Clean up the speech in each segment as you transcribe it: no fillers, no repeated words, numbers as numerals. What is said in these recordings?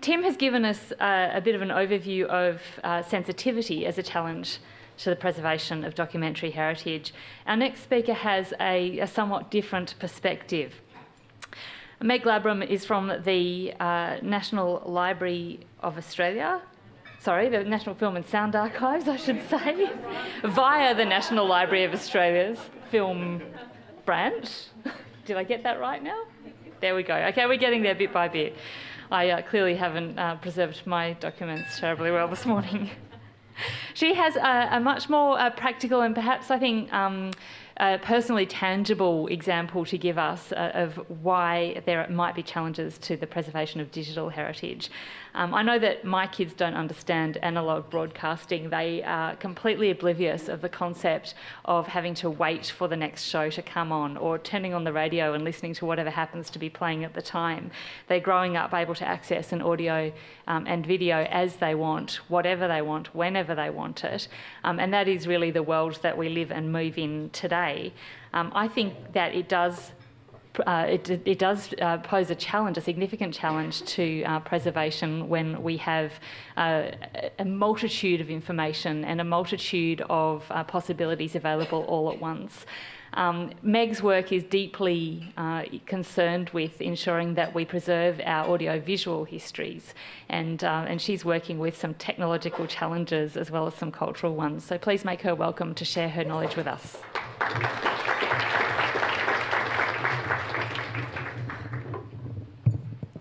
Tim has given us a bit of an overview of sensitivity as a challenge to the preservation of documentary heritage. Our next speaker has a somewhat different perspective. Meg Labrum is from the National Library of Australia, the National Film and Sound Archives, I should say, via the National Library of Australia's film branch. Did I get that right now? There we go. Okay, we're getting there bit by bit. I clearly haven't preserved my documents terribly well this morning. She has a much more practical and perhaps, I think, personally tangible example to give us of why there might be challenges to the preservation of digital heritage. I know that my kids don't understand analogue broadcasting. They are completely oblivious of the concept of having to wait for the next show to come on or turning on the radio and listening to whatever happens to be playing at the time. They're growing up able to access an audio and video as they want, whatever they want, whenever they want it. And that is really the world that we live and move in today. I think that it does pose a challenge, a significant challenge to preservation when we have a multitude of information and a multitude of possibilities available all at once. Meg's work is deeply concerned with ensuring that we preserve our audiovisual histories, and she's working with some technological challenges as well as some cultural ones. So please make her welcome to share her knowledge with us.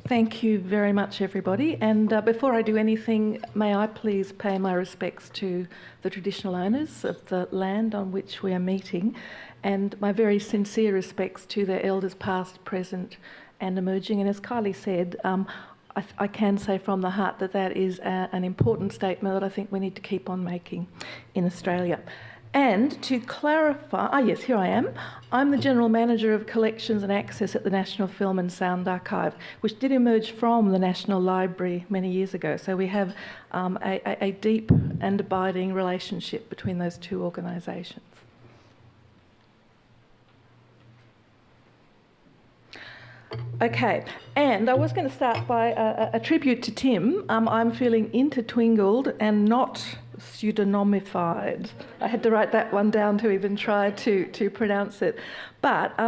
Thank you very much, everybody. And before I do anything, may I please pay my respects to the traditional owners of the land on which we are meeting, and my very sincere respects to their elders past, present and emerging. And as Kylie said, I can say from the heart that that is an important statement that I think we need to keep on making in Australia. And to clarify, yes, here I am. I'm the General Manager of Collections and Access at the National Film and Sound Archive, which did emerge from the National Library many years ago. So we have a deep and abiding relationship between those two organisations. Okay, and I was going to start by a tribute to Tim. I'm feeling intertwingled and not pseudonymified. I had to write that one down to even try to pronounce it. But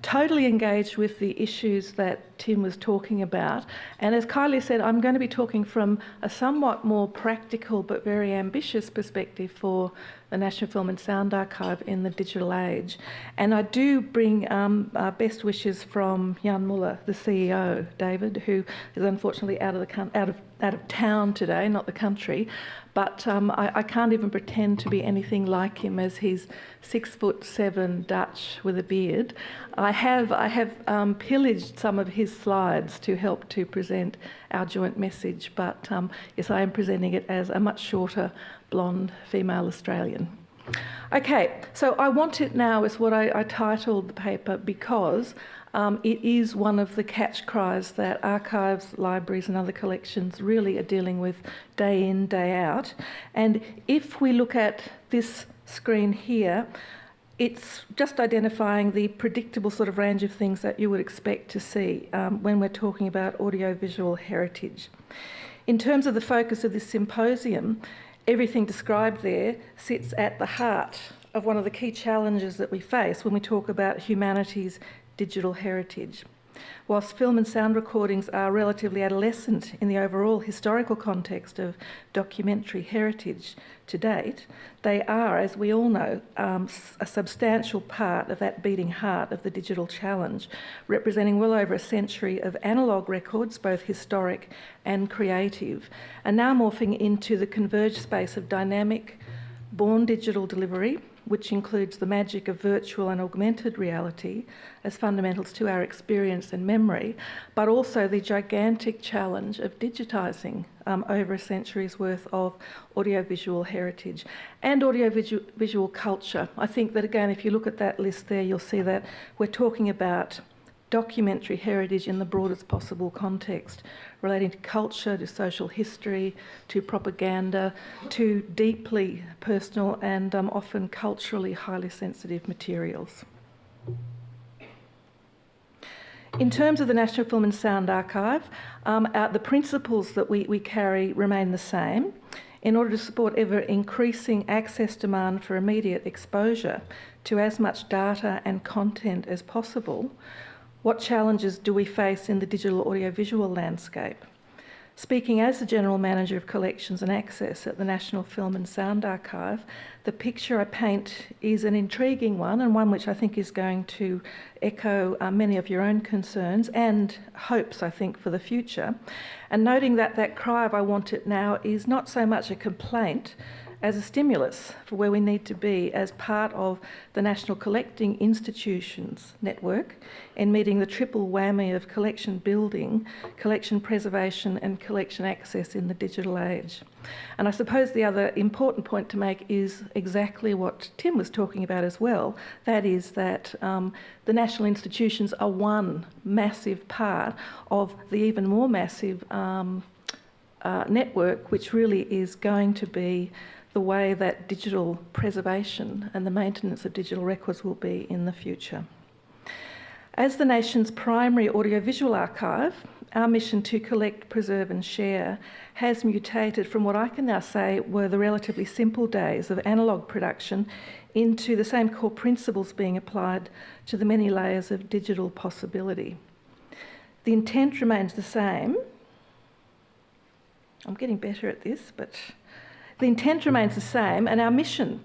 totally engaged with the issues that Tim was talking about. And as Kylie said, I'm going to be talking from a somewhat more practical but very ambitious perspective for the National Film and Sound Archive in the digital age. And I do bring best wishes from Jan Muller, the CEO, David, who is unfortunately out of town today, not the country. But I can't even pretend to be anything like him, as he's 6'7" Dutch with a beard. I have pillaged some of his slides to help to present our joint message, but yes, I am presenting it as a much shorter, blonde female Australian. Okay, so I Want It Now is what I titled the paper because it is one of the catch cries that archives, libraries and other collections really are dealing with day in, day out. And if we look at this screen here, it's just identifying the predictable sort of range of things that you would expect to see when we're talking about audiovisual heritage. In terms of the focus of this symposium, everything described there sits at the heart of one of the key challenges that we face when we talk about humanity's digital heritage. Whilst film and sound recordings are relatively adolescent in the overall historical context of documentary heritage to date, they are, as we all know, a substantial part of that beating heart of the digital challenge, representing well over a century of analogue records, both historic and creative, and now morphing into the converged space of dynamic, born digital delivery, which includes the magic of virtual and augmented reality as fundamentals to our experience and memory, but also the gigantic challenge of digitising over a century's worth of audiovisual heritage and audiovisual culture. I think that, again, if you look at that list there, you'll see that we're talking about documentary heritage in the broadest possible context, relating to culture, to social history, to propaganda, to deeply personal and often culturally highly sensitive materials. In terms of the National Film and Sound Archive, the principles that we carry remain the same. In order to support ever-increasing access demand for immediate exposure to as much data and content as possible, what challenges do we face in the digital audiovisual landscape? Speaking as the General Manager of Collections and Access at the National Film and Sound Archive, the picture I paint is an intriguing one, and one which I think is going to echo many of your own concerns and hopes, I think, for the future. And noting that that cry of "I want it now" is not so much a complaint as a stimulus for where we need to be as part of the National Collecting Institutions network in meeting the triple whammy of collection building, collection preservation and collection access in the digital age. And I suppose the other important point to make is exactly what Tim was talking about as well. That is that the national institutions are one massive part of the even more massive network, which really is going to be the way that digital preservation and the maintenance of digital records will be in the future. As the nation's primary audiovisual archive, our mission to collect, preserve and share has mutated from what I can now say were the relatively simple days of analogue production into the same core principles being applied to the many layers of digital possibility. The intent remains the same. I'm getting better at this, but the intent remains the same, and our mission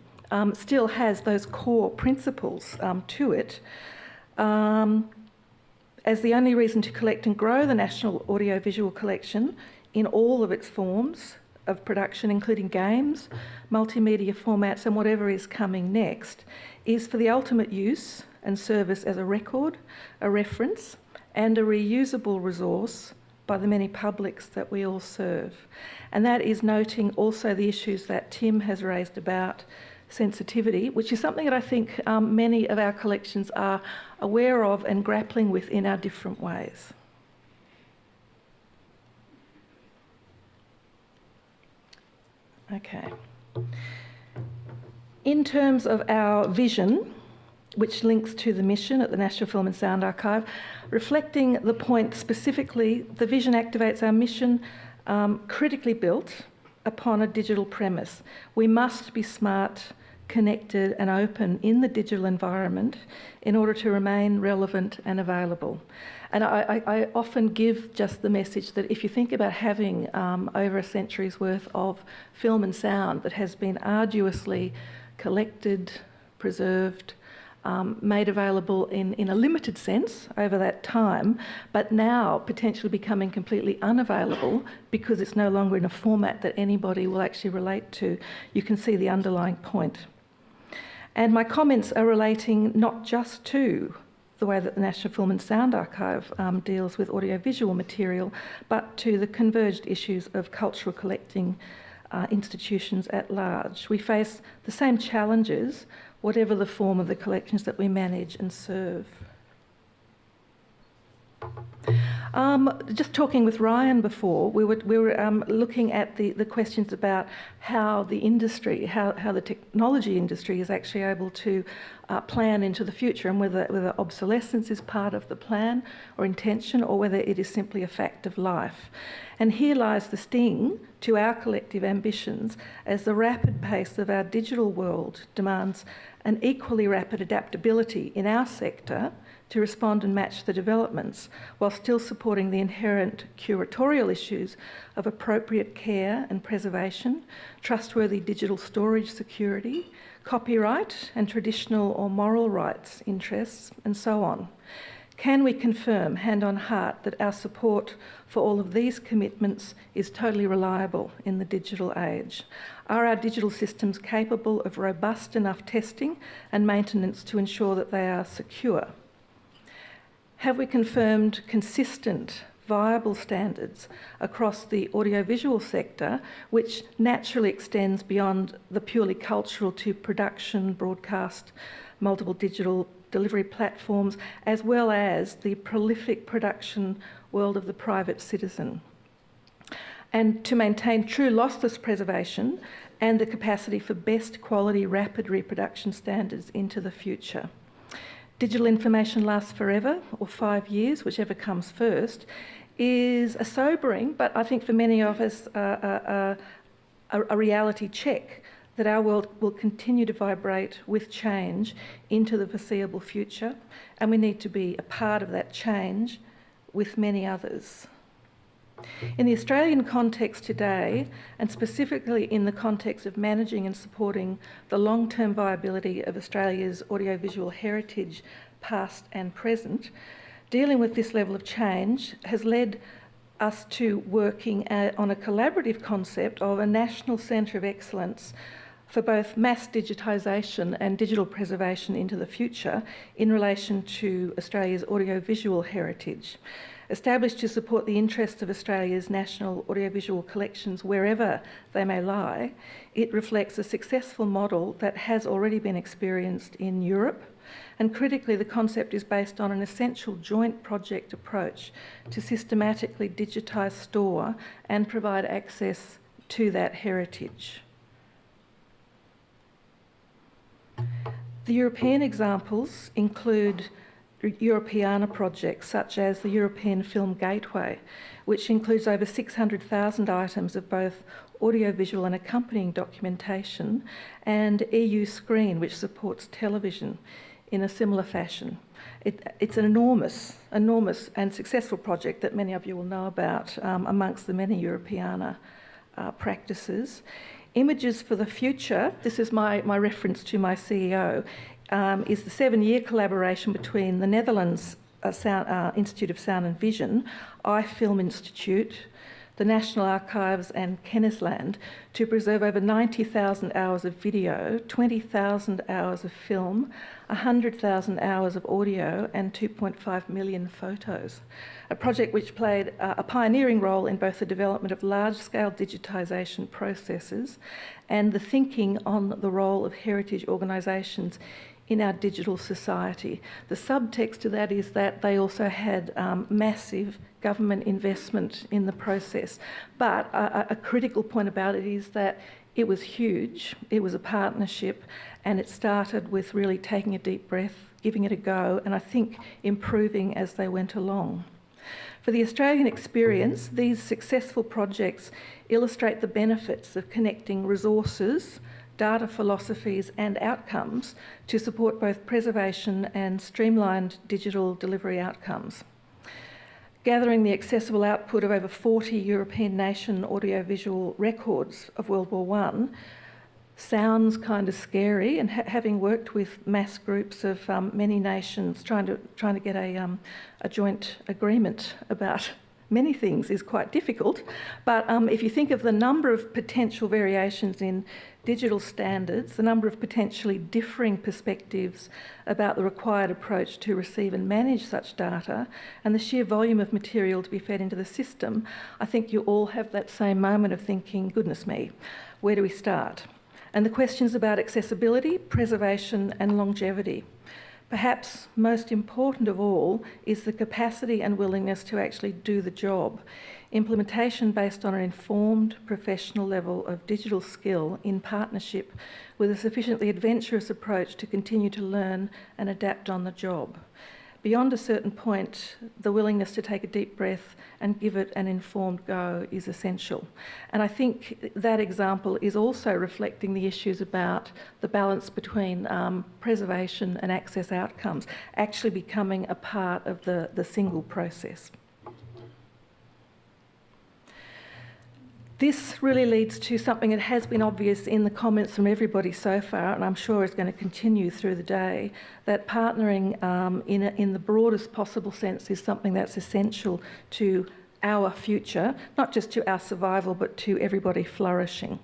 still has those core principles to it. As the only reason to collect and grow the national audiovisual collection in all of its forms of production, including games, multimedia formats and whatever is coming next, is for the ultimate use and service as a record, a reference and a reusable resource by the many publics that we all serve. And that is noting also the issues that Tim has raised about sensitivity, which is something that I think many of our collections are aware of and grappling with in our different ways. Okay. In terms of our vision, which links to the mission at the National Film and Sound Archive, reflecting the point specifically, the vision activates our mission critically built upon a digital premise. We must be smart, connected and open in the digital environment in order to remain relevant and available. And I often give just the message that if you think about having over a century's worth of film and sound that has been arduously collected, preserved, made available in a limited sense over that time, but now potentially becoming completely unavailable because it's no longer in a format that anybody will actually relate to, you can see the underlying point. And my comments are relating not just to the way that the National Film and Sound Archive deals with audiovisual material, but to the converged issues of cultural collecting institutions at large. We face the same challenges, whatever the form of the collections that we manage and serve. Just talking with Ryan before, we were looking at the questions about how the industry, how the technology industry is actually able to plan into the future, and whether obsolescence is part of the plan or intention, or whether it is simply a fact of life. And here lies the sting to our collective ambitions, as the rapid pace of our digital world demands an equally rapid adaptability in our sector to respond and match the developments, while still supporting the inherent curatorial issues of appropriate care and preservation, trustworthy digital storage security, copyright and traditional or moral rights interests, and so on. Can we confirm, hand on heart, that our support for all of these commitments is totally reliable in the digital age? Are our digital systems capable of robust enough testing and maintenance to ensure that they are secure? Have we confirmed consistent, viable standards across the audiovisual sector, which naturally extends beyond the purely cultural to production, broadcast, multiple digital delivery platforms, as well as the prolific production world of the private citizen? And to maintain true lossless preservation and the capacity for best quality rapid reproduction standards into the future. digital information lasts forever or 5 years, whichever comes first, is a sobering, but I think for many of us, a reality check that our world will continue to vibrate with change into the foreseeable future, and we need to be a part of that change with many others. In the Australian context today, and specifically in the context of managing and supporting the long-term viability of Australia's audiovisual heritage, past and present, dealing with this level of change has led us to working on a collaborative concept of a national centre of excellence for both mass digitisation and digital preservation into the future in relation to Australia's audiovisual heritage. Established to support the interests of Australia's national audiovisual collections wherever they may lie, it reflects a successful model that has already been experienced in Europe, and critically the concept is based on an essential joint project approach to systematically digitise, store and provide access to that heritage. The European examples include Europeana projects such as the European Film Gateway, which includes over 600,000 items of both audiovisual and accompanying documentation, and EU Screen, which supports television in a similar fashion. It's an enormous and successful project that many of you will know about amongst the many Europeana practices. Images for the Future, this is my reference to my CEO, is the 7-year collaboration between the Netherlands Institute of Sound and Vision, iFilm Institute, the National Archives and Kennisland to preserve over 90,000 hours of video, 20,000 hours of film, 100,000 hours of audio and 2.5 million photos. A project which played a pioneering role in both the development of large-scale digitisation processes and the thinking on the role of heritage organisations in our digital society. The subtext to that is that they also had massive government investment in the process. But a critical point about it is that it was huge, it was a partnership, and it started with really taking a deep breath, giving it a go, and I think improving as they went along. For the Australian experience, these successful projects illustrate the benefits of connecting resources, data philosophies and outcomes to support both preservation and streamlined digital delivery outcomes. Gathering the accessible output of over 40 European nation audiovisual records of World War I sounds kind of scary, and having worked with mass groups of many nations trying to get a joint agreement about many things is quite difficult. But if you think of the number of potential variations in digital standards, the number of potentially differing perspectives about the required approach to receive and manage such data, and the sheer volume of material to be fed into the system, I think you all have that same moment of thinking, goodness me, where do we start? And the questions about accessibility, preservation and longevity. Perhaps most important of all is the capacity and willingness to actually do the job. Implementation based on an informed professional level of digital skill in partnership with a sufficiently adventurous approach to continue to learn and adapt on the job. Beyond a certain point, the willingness to take a deep breath and give it an informed go is essential. And I think that example is also reflecting the issues about the balance between preservation and access outcomes actually becoming a part of the single process. This really leads to something that has been obvious in the comments from everybody so far, and I'm sure is going to continue through the day, that partnering in the broadest possible sense is something that's essential to our future, not just to our survival, but to everybody flourishing.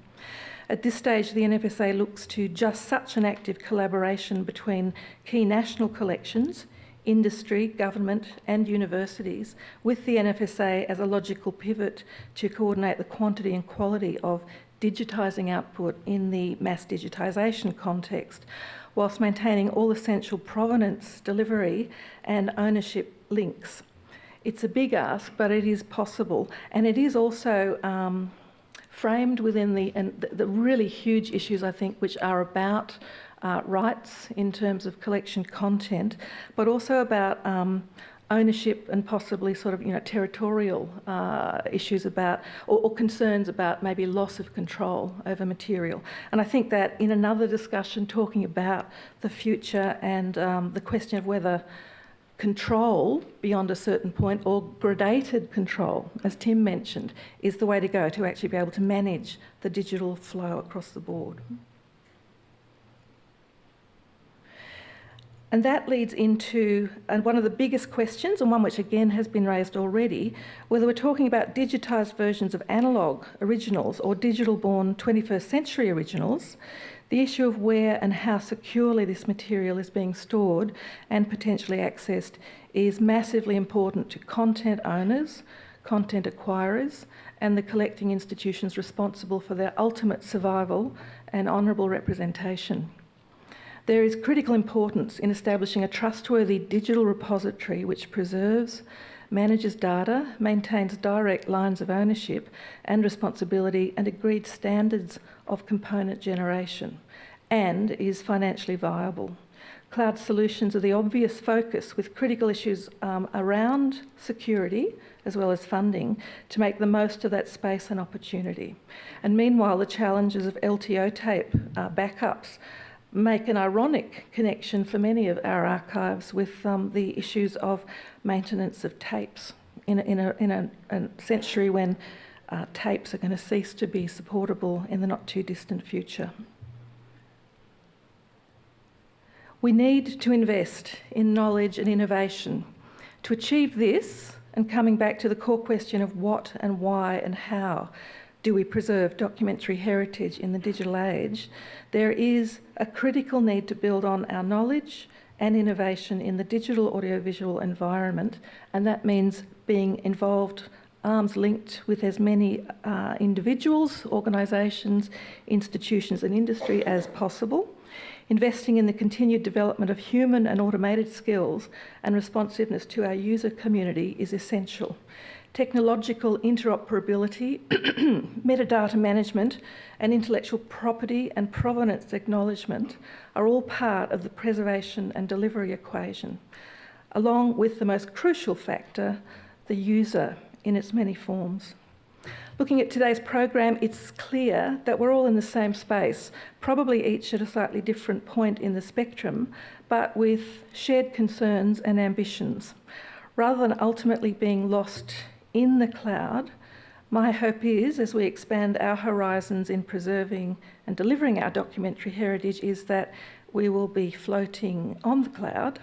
At this stage, the NFSA looks to just such an active collaboration between key national collections, industry, government and universities, with the NFSA as a logical pivot to coordinate the quantity and quality of digitising output in the mass digitisation context, whilst maintaining all essential provenance, delivery and ownership links. It's a big ask, but it is possible, and it is also framed within the really huge issues, I think, which are about rights in terms of collection content, but also about ownership and possibly sort of, territorial issues about, or concerns about maybe loss of control over material. And I think that in another discussion talking about the future and the question of whether control beyond a certain point, or gradated control, as Tim mentioned, is the way to go to actually be able to manage the digital flow across the board. And that leads into one of the biggest questions, and one which again has been raised already, whether we're talking about digitised versions of analogue originals or digital-born 21st century originals. The issue of where and how securely this material is being stored and potentially accessed is massively important to content owners, content acquirers, and the collecting institutions responsible for their ultimate survival and honourable representation. There is critical importance in establishing a trustworthy digital repository which preserves, manages data, maintains direct lines of ownership and responsibility, and agreed standards of component generation, and is financially viable. Cloud solutions are the obvious focus, with critical issues around security as well as funding to make the most of that space and opportunity. And meanwhile, the challenges of LTO tape backups make an ironic connection for many of our archives with the issues of maintenance of tapes in a century when tapes are going to cease to be supportable in the not too distant future. We need to invest in knowledge and innovation. To achieve this, and coming back to the core question of what and why and how do we preserve documentary heritage in the digital age, there is a critical need to build on our knowledge and innovation in the digital audiovisual environment, and that means being involved, arms linked with as many individuals, organisations, institutions and industry as possible. Investing in the continued development of human and automated skills and responsiveness to our user community is essential. Technological interoperability, metadata management, and intellectual property and provenance acknowledgement are all part of the preservation and delivery equation, along with the most crucial factor, the user in its many forms. Looking at today's program, it's clear that we're all in the same space, probably each at a slightly different point in the spectrum, but with shared concerns and ambitions. Rather than ultimately being lost in the cloud, my hope is, as we expand our horizons in preserving and delivering our documentary heritage, is that we will be floating on the cloud,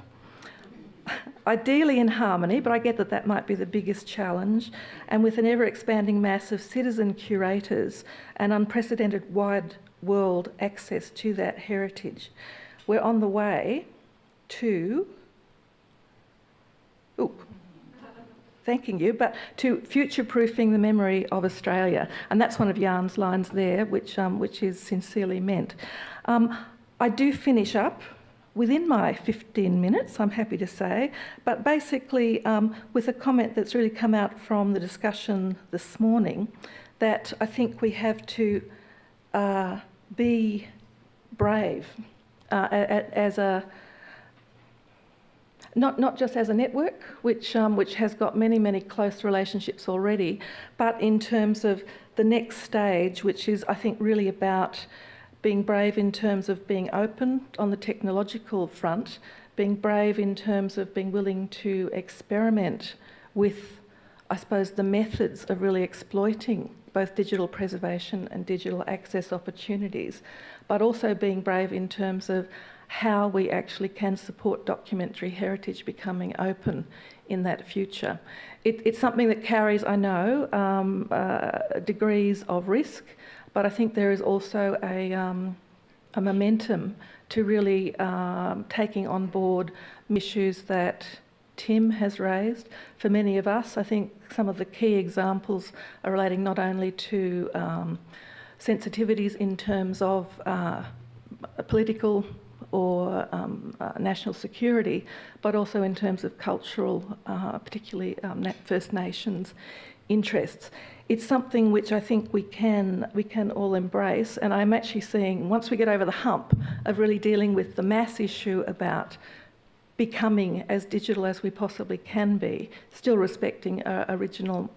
ideally in harmony, but I get that that might be the biggest challenge, and with an ever-expanding mass of citizen curators and unprecedented wide world access to that heritage. We're on the way to... thanking you, but to future-proofing the memory of Australia. And that's one of Jan's lines there, which is sincerely meant. I do finish up within my 15 minutes, I'm happy to say, but basically with a comment that's really come out from the discussion this morning, that I think we have to be brave as a... Not just as a network, which has got many, many close relationships already, but in terms of the next stage, which is, I think, really about being brave in terms of being open on the technological front, being brave in terms of being willing to experiment with, I suppose, the methods of really exploiting both digital preservation and digital access opportunities, but also being brave in terms of how we actually can support documentary heritage becoming open in that future. It's something that carries, I know, degrees of risk, but I think there is also a momentum to really taking on board issues that Tim has raised. For many of us, I think some of the key examples are relating not only to sensitivities in terms of political or national security, but also in terms of cultural, particularly First Nations interests. It's something which I think we can all embrace, and I'm actually seeing, once we get over the hump of really dealing with the mass issue about becoming as digital as we possibly can be, still respecting original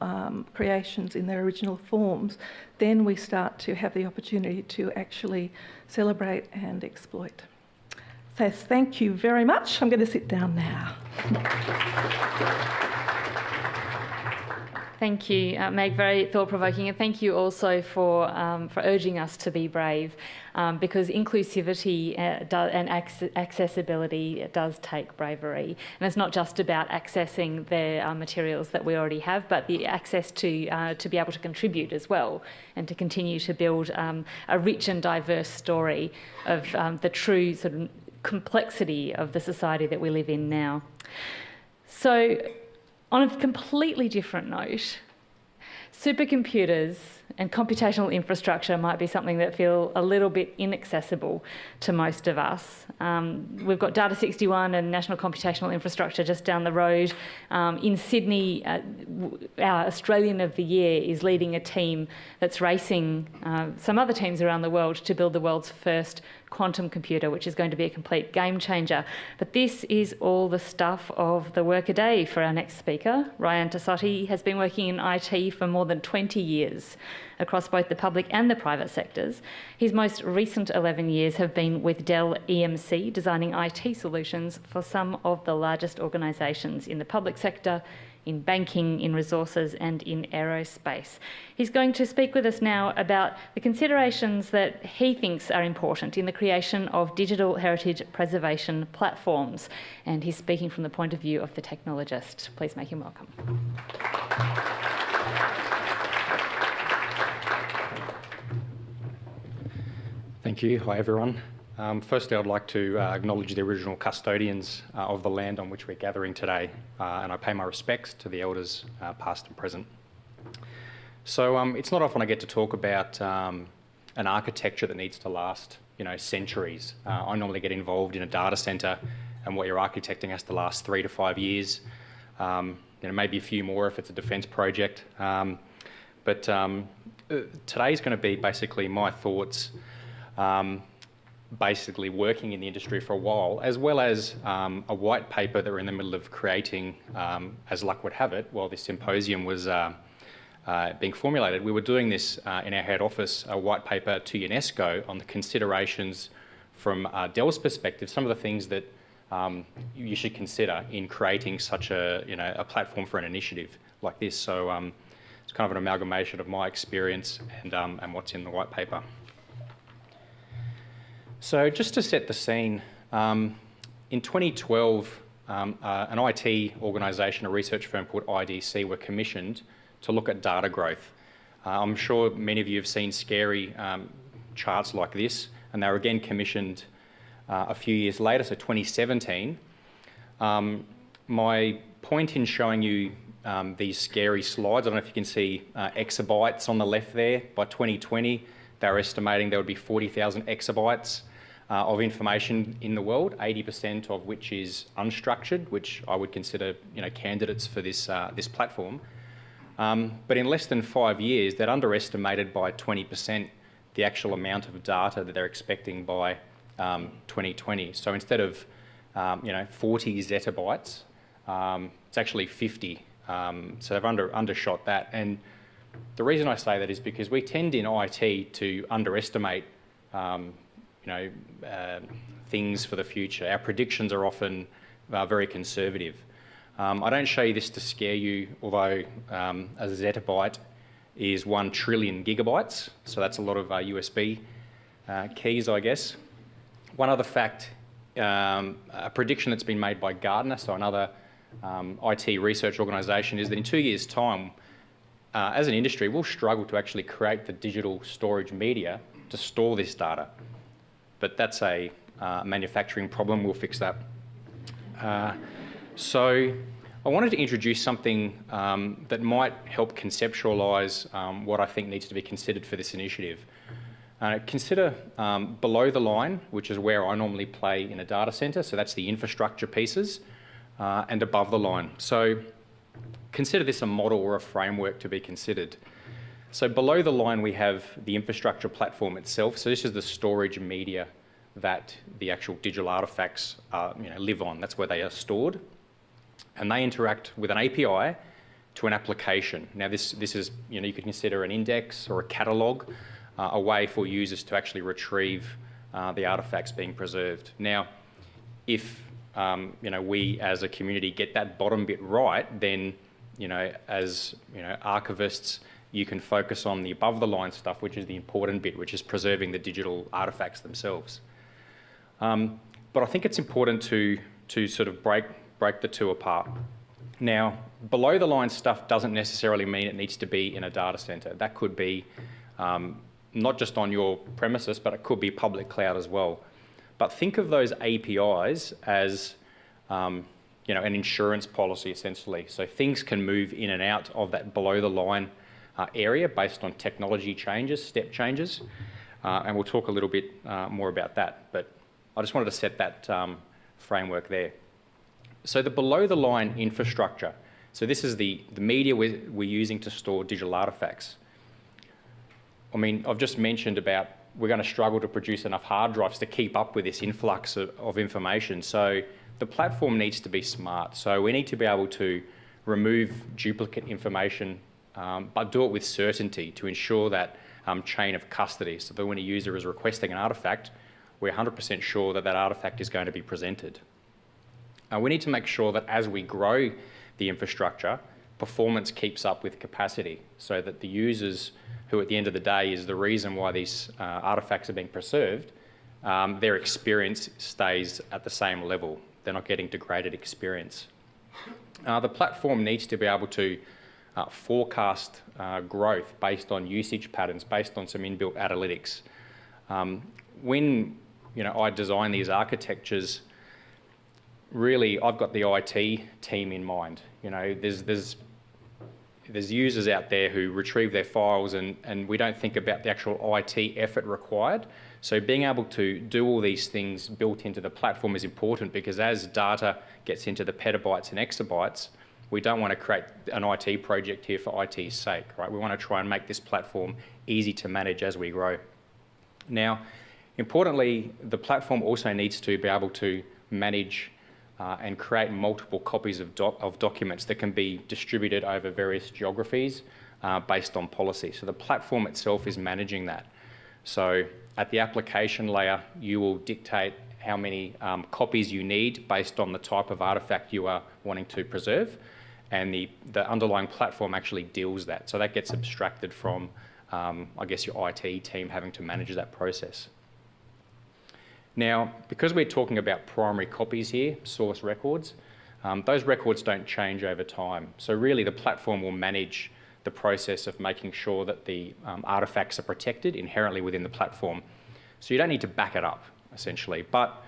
creations in their original forms, then we start to have the opportunity to actually celebrate and exploit. So thank you very much. I'm going to sit down now. Thank you, Meg, very thought-provoking, and thank you also for urging us to be brave, because inclusivity and accessibility does take bravery. And it's not just about accessing the materials that we already have, but the access to be able to contribute as well, and to continue to build a rich and diverse story of the true sort of complexity of the society that we live in now. So, on a completely different note, supercomputers and computational infrastructure might be something that feel a little bit inaccessible to most of us. We've got Data 61 and National Computational Infrastructure just down the road. In Sydney, our Australian of the Year is leading a team that's racing some other teams around the world to build the world's first quantum computer, which is going to be a complete game changer. But this is all the stuff of the workaday for our next speaker. Ryan Tassotti has been working in IT for more than 20 years across both the public and the private sectors. His most recent 11 years have been with Dell EMC, designing IT solutions for some of the largest organisations in the public sector, in banking, in resources and in aerospace. He's going to speak with us now about the considerations that he thinks are important in the creation of digital heritage preservation platforms. And he's speaking from the point of view of the technologist. Please make him welcome. Thank you. Hi, everyone. Firstly, I'd like to acknowledge the original custodians of the land on which we're gathering today, and I pay my respects to the elders past and present. So it's not often I get to talk about an architecture that needs to last, centuries. I normally get involved in a data centre, and what you're architecting has to last 3 to 5 years, maybe a few more if it's a defence project. But today's going to be basically my thoughts, basically working in the industry for a while, as well as a white paper that we're in the middle of creating, as luck would have it, while this symposium was being formulated. We were doing this in our head office, a white paper to UNESCO on the considerations from Dell's perspective, some of the things that you should consider in creating such a platform for an initiative like this. So it's kind of an amalgamation of my experience and what's in the white paper. So just to set the scene, in 2012, an IT organisation, a research firm called IDC, were commissioned to look at data growth. I'm sure many of you have seen scary charts like this, and they were again commissioned a few years later, so 2017. My point in showing you these scary slides, I don't know if you can see exabytes on the left there. By 2020, they were estimating there would be 40,000 exabytes of information in the world, 80% of which is unstructured, which I would consider candidates for this platform. But in less than 5 years, they'd underestimated by 20% the actual amount of data that they're expecting by 2020. So instead of 40 zettabytes, it's actually 50. So they've undershot that. And the reason I say that is because we tend in IT to underestimate things for the future. Our predictions are often very conservative. I don't show you this to scare you, although a zettabyte is 1 trillion gigabytes, so that's a lot of USB keys, I guess. One other fact, a prediction that's been made by Gartner, so another IT research organisation, is that in 2 years' time, as an industry, we'll struggle to actually create the digital storage media to store this data. But that's a manufacturing problem. We'll fix that. So I wanted to introduce something that might help conceptualise what I think needs to be considered for this initiative. Consider below the line, which is where I normally play in a data centre, so that's the infrastructure pieces, and above the line. So consider this a model or a framework to be considered. So below the line, we have the infrastructure platform itself. So this is the storage media that the actual digital artifacts live on. That's where they are stored. And they interact with an API to an application. Now this is, you could consider an index or a catalogue, a way for users to actually retrieve the artifacts being preserved. Now, if we as a community get that bottom bit right, then as archivists, you can focus on the above the line stuff, which is the important bit, which is preserving the digital artifacts themselves. But I think it's important to sort of break the two apart. Now, below the line stuff doesn't necessarily mean it needs to be in a data centre. That could be not just on your premises, but it could be public cloud as well. But think of those APIs as an insurance policy, essentially. So things can move in and out of that below the line area based on technology changes, step changes. And we'll talk a little bit more about that. But I just wanted to set that framework there. So the below the line infrastructure. So this is the media we're using to store digital artifacts. I mean, I've just mentioned about we're going to struggle to produce enough hard drives to keep up with this influx of information. So the platform needs to be smart. So we need to be able to remove duplicate information, but do it with certainty to ensure that chain of custody. So that when a user is requesting an artifact, we're 100% sure that that artifact is going to be presented. We need to make sure that as we grow the infrastructure, performance keeps up with capacity so that the users, who at the end of the day is the reason why these artifacts are being preserved, their experience stays at the same level. They're not getting degraded experience. The platform needs to be able to forecast growth based on usage patterns, based on some inbuilt analytics. When I design these architectures, really I've got the IT team in mind. There's users out there who retrieve their files and we don't think about the actual IT effort required. So being able to do all these things built into the platform is important, because as data gets into the petabytes and exabytes, we don't want to create an IT project here for IT's sake, right? We want to try and make this platform easy to manage as we grow. Now, importantly, the platform also needs to be able to manage and create multiple copies of documents that can be distributed over various geographies based on policy. So the platform itself is managing that. So at the application layer, you will dictate how many copies you need based on the type of artifact you are wanting to preserve, and the underlying platform actually deals that. So that gets abstracted from, I guess, your IT team having to manage that process. Now, because we're talking about primary copies here, source records, those records don't change over time. So really the platform will manage the process of making sure that the artifacts are protected inherently within the platform. So you don't need to back it up, essentially. But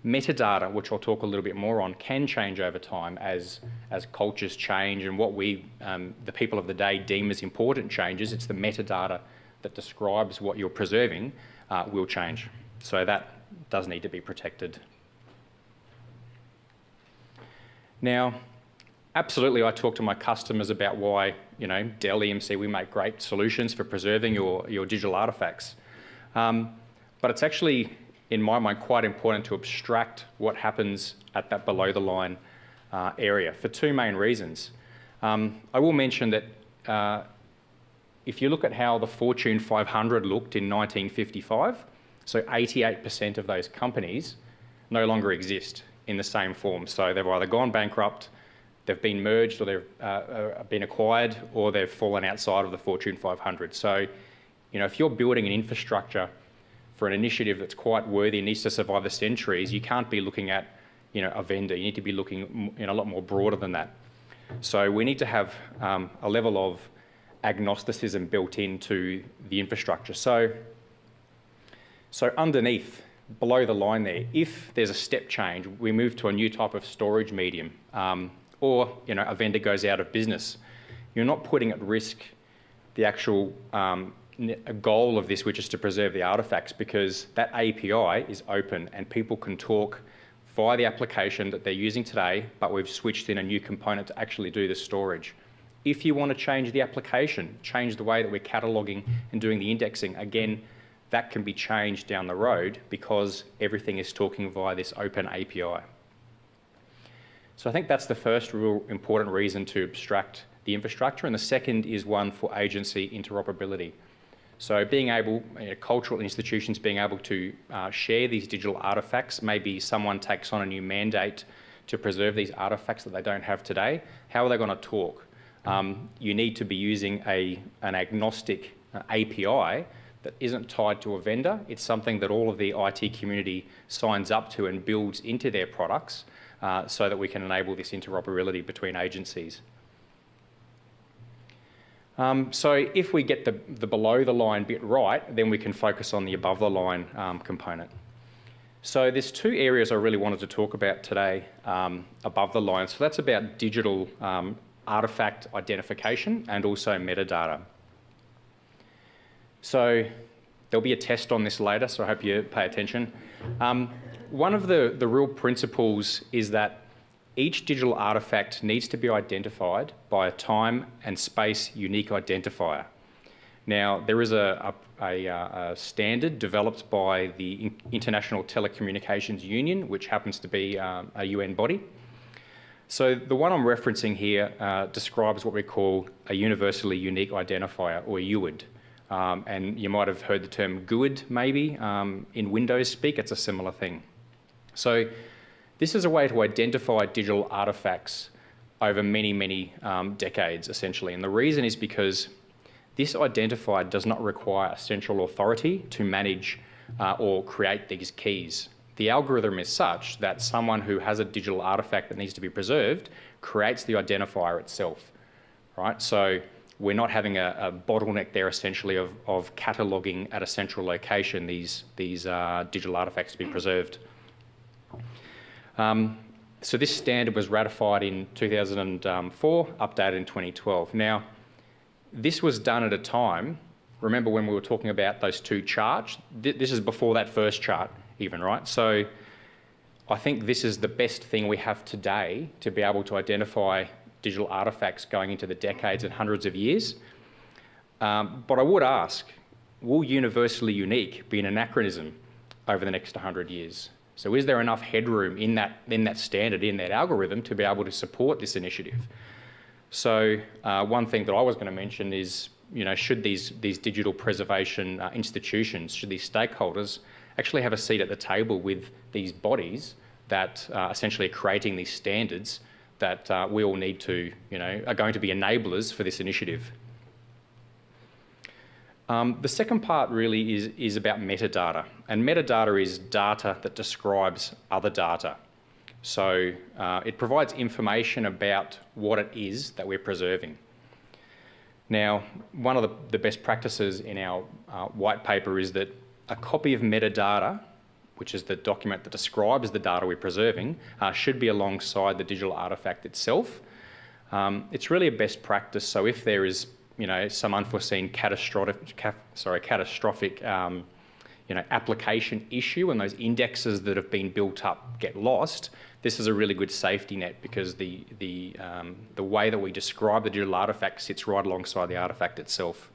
metadata, which I'll talk a little bit more on, can change over time as cultures change, and what we, the people of the day, deem as important changes. It's the metadata that describes what you're preserving will change. So that does need to be protected. Now, absolutely, I talk to my customers about why, Dell EMC, we make great solutions for preserving your digital artifacts. But it's actually, in my mind, quite important to abstract what happens at that below the line area for two main reasons. I will mention that if you look at how the Fortune 500 looked in 1955, so 88% of those companies no longer exist in the same form. So they've either gone bankrupt, they've been merged, or they've been acquired, or they've fallen outside of the Fortune 500. So, if you're building an infrastructure for an initiative that's quite worthy and needs to survive the centuries, you can't be looking at, a vendor. You need to be looking a lot more broader than that. So we need to have a level of agnosticism built into the infrastructure. So underneath, below the line there, if there's a step change, we move to a new type of storage medium, or a vendor goes out of business, you're not putting at risk the actual goal of this, which is to preserve the artifacts, because that API is open and people can talk via the application that they're using today, but we've switched in a new component to actually do the storage. If you want to change the application, change the way that we're cataloguing and doing the indexing, again, that can be changed down the road because everything is talking via this open API. So I think that's the first real important reason to abstract the infrastructure, and the second is one for agency interoperability. So being able, cultural institutions being able to share these digital artefacts, maybe someone takes on a new mandate to preserve these artefacts that they don't have today, how are they going to talk? You need to be using an agnostic API that isn't tied to a vendor. It's something that all of the IT community signs up to and builds into their products so that we can enable this interoperability between agencies. So if we get the below the line bit right, then we can focus on the above the line component. So there's two areas I really wanted to talk about today above the line. So that's about digital artifact identification and also metadata. So there'll be a test on this later, so I hope you pay attention. One of the real principles is that each digital artefact needs to be identified by a time and space unique identifier. Now, there is a standard developed by the International Telecommunications Union, which happens to be a UN body. So the one I'm referencing here describes what we call a universally unique identifier, or UID. And you might have heard the term GUID maybe. In Windows speak, it's a similar thing. So this is a way to identify digital artefacts over many, many decades, essentially. And the reason is because this identifier does not require a central authority to manage or create these keys. The algorithm is such that someone who has a digital artefact that needs to be preserved creates the identifier itself, right? So we're not having a bottleneck there, essentially, of cataloguing at a central location these digital artefacts to be preserved. So this standard was ratified in 2004, updated in 2012. Now, this was done at a time, remember when we were talking about those two charts? This is before that first chart even, right? So I think this is the best thing we have today to be able to identify digital artefacts going into the decades and hundreds of years. But I would ask, will universally unique be an anachronism over the next 100 years? So is there enough headroom in that standard, in that algorithm, to be able to support this initiative? So one thing that I was going to mention is, should these digital preservation institutions, should these stakeholders actually have a seat at the table with these bodies that essentially are creating these standards that we all need to, are going to be enablers for this initiative. The second part really is about metadata, and metadata is data that describes other data. So it provides information about what it is that we're preserving. Now, one of the best practices in our white paper is that a copy of metadata, which is the document that describes the data we're preserving, should be alongside the digital artefact itself. It's really a best practice, so if there is some unforeseen catastrophic application issue and those indexes that have been built up get lost, this is a really good safety net because the way that we describe the digital artefact sits right alongside the artefact itself.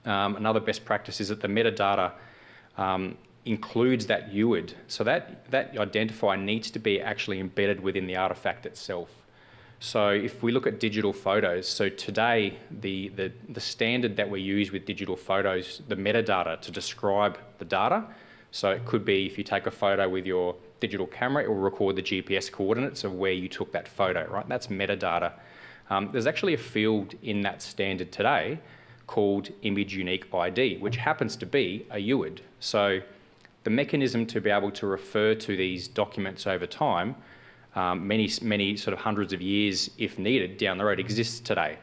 Another best practice is that the metadata includes that UID, so that identifier needs to be actually embedded within the artefact itself. So if we look at digital photos, so today the standard that we use with digital photos, the metadata to describe the data, so it could be if you take a photo with your digital camera, it will record the GPS coordinates of where you took that photo, right? That's metadata. There's actually a field in that standard today called image unique ID, which happens to be a UID. So the mechanism to be able to refer to these documents over time, many sort of hundreds of years, if needed, down the road exists today.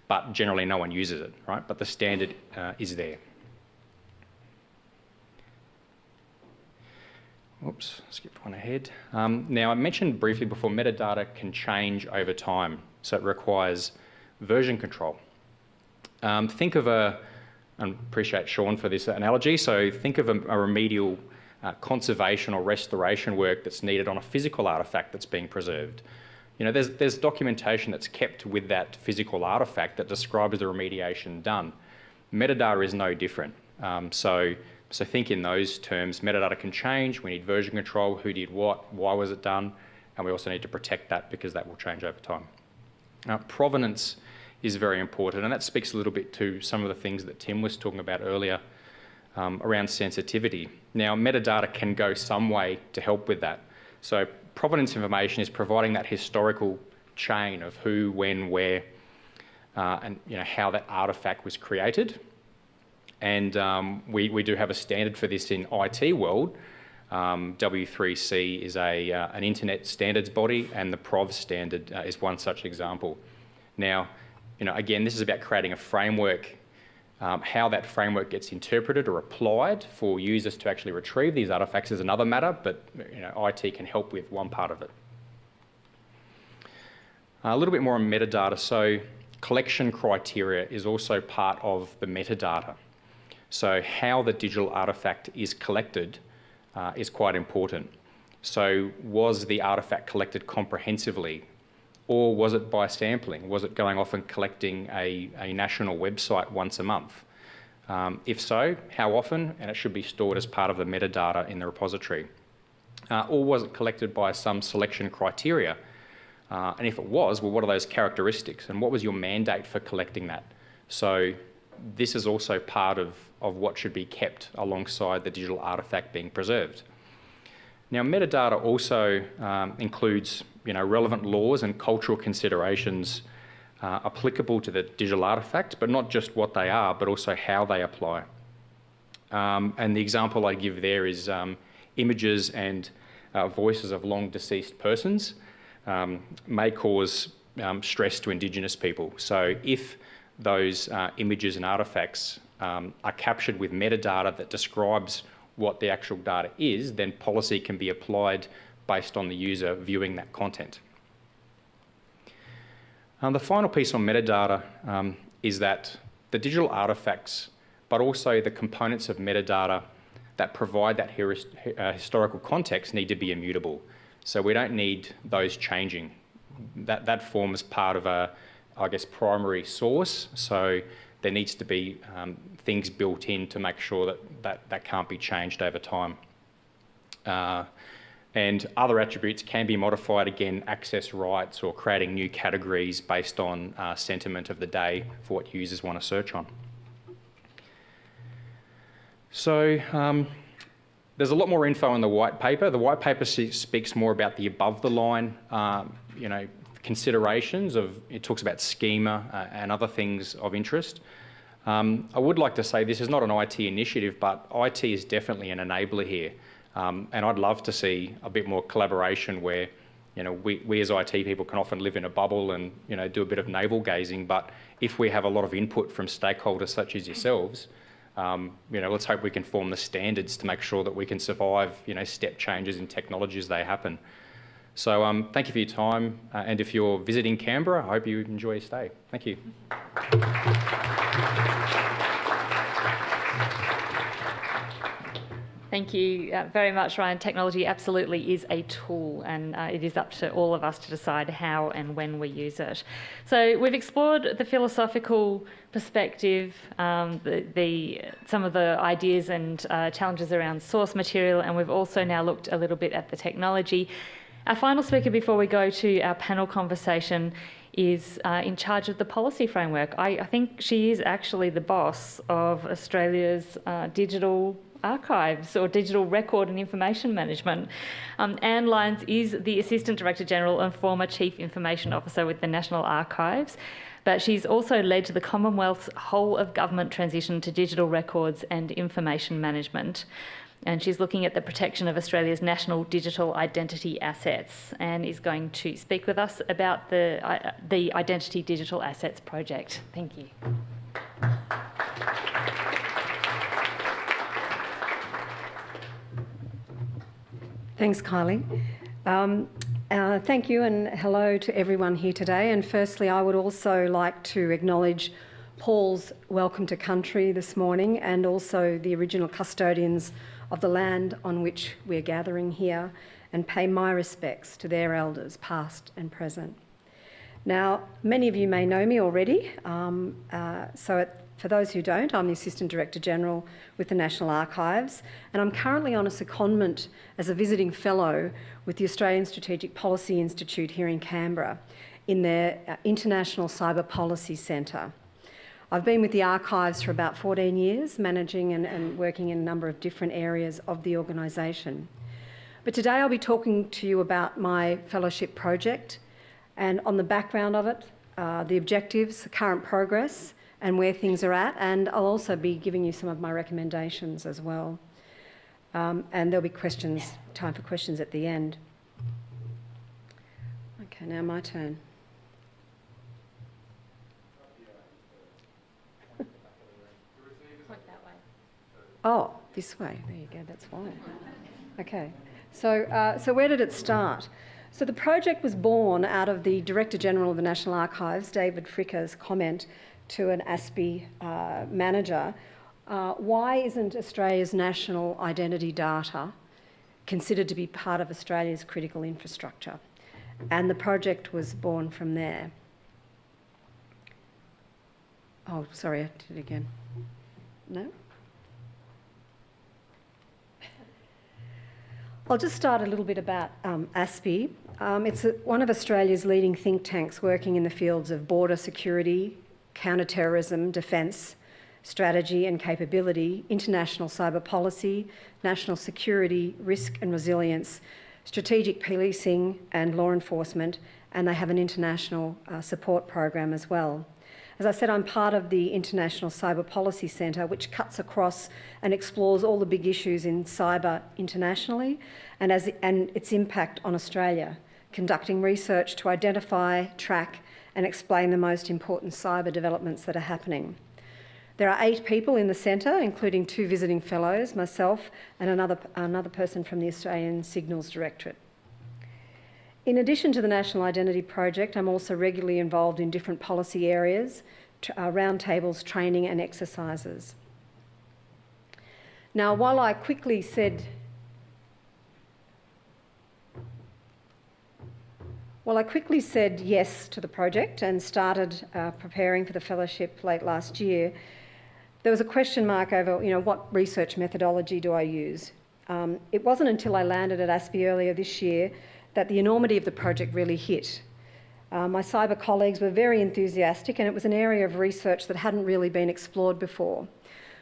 But generally no one uses it, right? But the standard is there. Oops, skipped one ahead. Now, I mentioned briefly before, metadata can change over time, so it requires version control. Think of I appreciate Sean for this analogy, so think of a remedial conservation or restoration work that's needed on a physical artefact that's being preserved. You know, there's documentation that's kept with that physical artefact that describes the remediation done. Metadata is no different. So think in those terms. Metadata can change. We need version control. Who did what? Why was it done? And we also need to protect that because that will change over time. Provenance is very important, and that speaks a little bit to some of the things that Tim was talking about earlier around sensitivity. Now, metadata can go some way to help with that. So provenance information is providing that historical chain of who, when, where, and how that artefact was created. And we do have a standard for this in IT world. W3C is an internet standards body, and the PROV standard is one such example. Now, again, this is about creating a framework. How that framework gets interpreted or applied for users to actually retrieve these artefacts is another matter, but IT can help with one part of it. A little bit more on metadata. So collection criteria is also part of the metadata. So how the digital artefact is collected is quite important. So was the artefact collected comprehensively, or was it by sampling? Was it going off and collecting a national website once a month? If so, how often? And it should be stored as part of the metadata in the repository. Or was it collected by some selection criteria? And if it was, well, what are those characteristics? And what was your mandate for collecting that? So this is also part of what should be kept alongside the digital artefact being preserved. Now, metadata also includes relevant laws and cultural considerations applicable to the digital artefact, but not just what they are, but also how they apply. And the example I give there is images and voices of long deceased persons may cause stress to Indigenous people. So if those images and artefacts are captured with metadata that describes what the actual data is, then policy can be applied based on the user viewing that content. The final piece on metadata is that the digital artefacts, but also the components of metadata that provide that historical context, need to be immutable. So we don't need those changing. That forms part of a, primary source. So there needs to be things built in to make sure that can't be changed over time. And other attributes can be modified, again, access rights or creating new categories based on sentiment of the day for what users want to search on. So there's a lot more info in the white paper. The white paper speaks more about the above the line, considerations of, it talks about schema and other things of interest. I would like to say this is not an IT initiative, but IT is definitely an enabler here. And I'd love to see a bit more collaboration where, we as IT people can often live in a bubble and, do a bit of navel gazing. But if we have a lot of input from stakeholders such as yourselves, let's hope we can form the standards to make sure that we can survive, step changes in technology as they happen. So thank you for your time. And if you're visiting Canberra, I hope you enjoy your stay. Thank you. Thank you very much, Ryan. Technology absolutely is a tool, and it is up to all of us to decide how and when we use it. So we've explored the philosophical perspective, some of the ideas and challenges around source material, and we've also now looked a little bit at the technology. Our final speaker before we go to our panel conversation is in charge of the policy framework. I think she is actually the boss of Australia's digital archives or digital record and information management. Anne Lyons is the Assistant Director General and former Chief Information Officer with the National Archives, but she's also led the Commonwealth's whole of government transition to digital records and information management. And she's looking at the protection of Australia's national digital identity assets and is going to speak with us about the Identity Digital Assets project. Thank you. Thanks, Kylie. Thank you and hello to everyone here today. And firstly, I would also like to acknowledge Paul's welcome to country this morning and also the original custodians of the land on which we're gathering here and pay my respects to their elders, past and present. Now, many of you may know me already, for those who don't, I'm the Assistant Director General with the National Archives, and I'm currently on a secondment as a visiting fellow with the Australian Strategic Policy Institute here in Canberra in their International Cyber Policy Centre. I've been with the Archives for about 14 years, managing and working in a number of different areas of the organisation. But today I'll be talking to you about my fellowship project and on the background of it, the objectives, the current progress, and where things are at, and I'll also be giving you some of my recommendations as well. And there'll be time for questions at the end. Okay, now my turn. Oh, this way. There you go, that's why. Okay, so where did it start? So the project was born out of the Director General of the National Archives, David Fricker's comment to an ASPI manager, why isn't Australia's national identity data considered to be part of Australia's critical infrastructure? And the project was born from there. Oh, sorry, I did it again. No? I'll just start a little bit about ASPI. It's one of Australia's leading think tanks working in the fields of border security, counter-terrorism, defence, strategy and capability, international cyber policy, national security, risk and resilience, strategic policing and law enforcement, and they have an international support program as well. As I said, I'm part of the International Cyber Policy Centre, which cuts across and explores all the big issues in cyber internationally and its impact on Australia, conducting research to identify, track and explain the most important cyber developments that are happening. There are 8 people in the centre, including 2 visiting fellows, myself and another person from the Australian Signals Directorate. In addition to the National Identity Project, I'm also regularly involved in different policy areas, roundtables, training and exercises. Now, while I quickly said yes to the project and started preparing for the fellowship late last year, there was a question mark over, what research methodology do I use? It wasn't until I landed at ASPI earlier this year that the enormity of the project really hit. My cyber colleagues were very enthusiastic, and it was an area of research that hadn't really been explored before.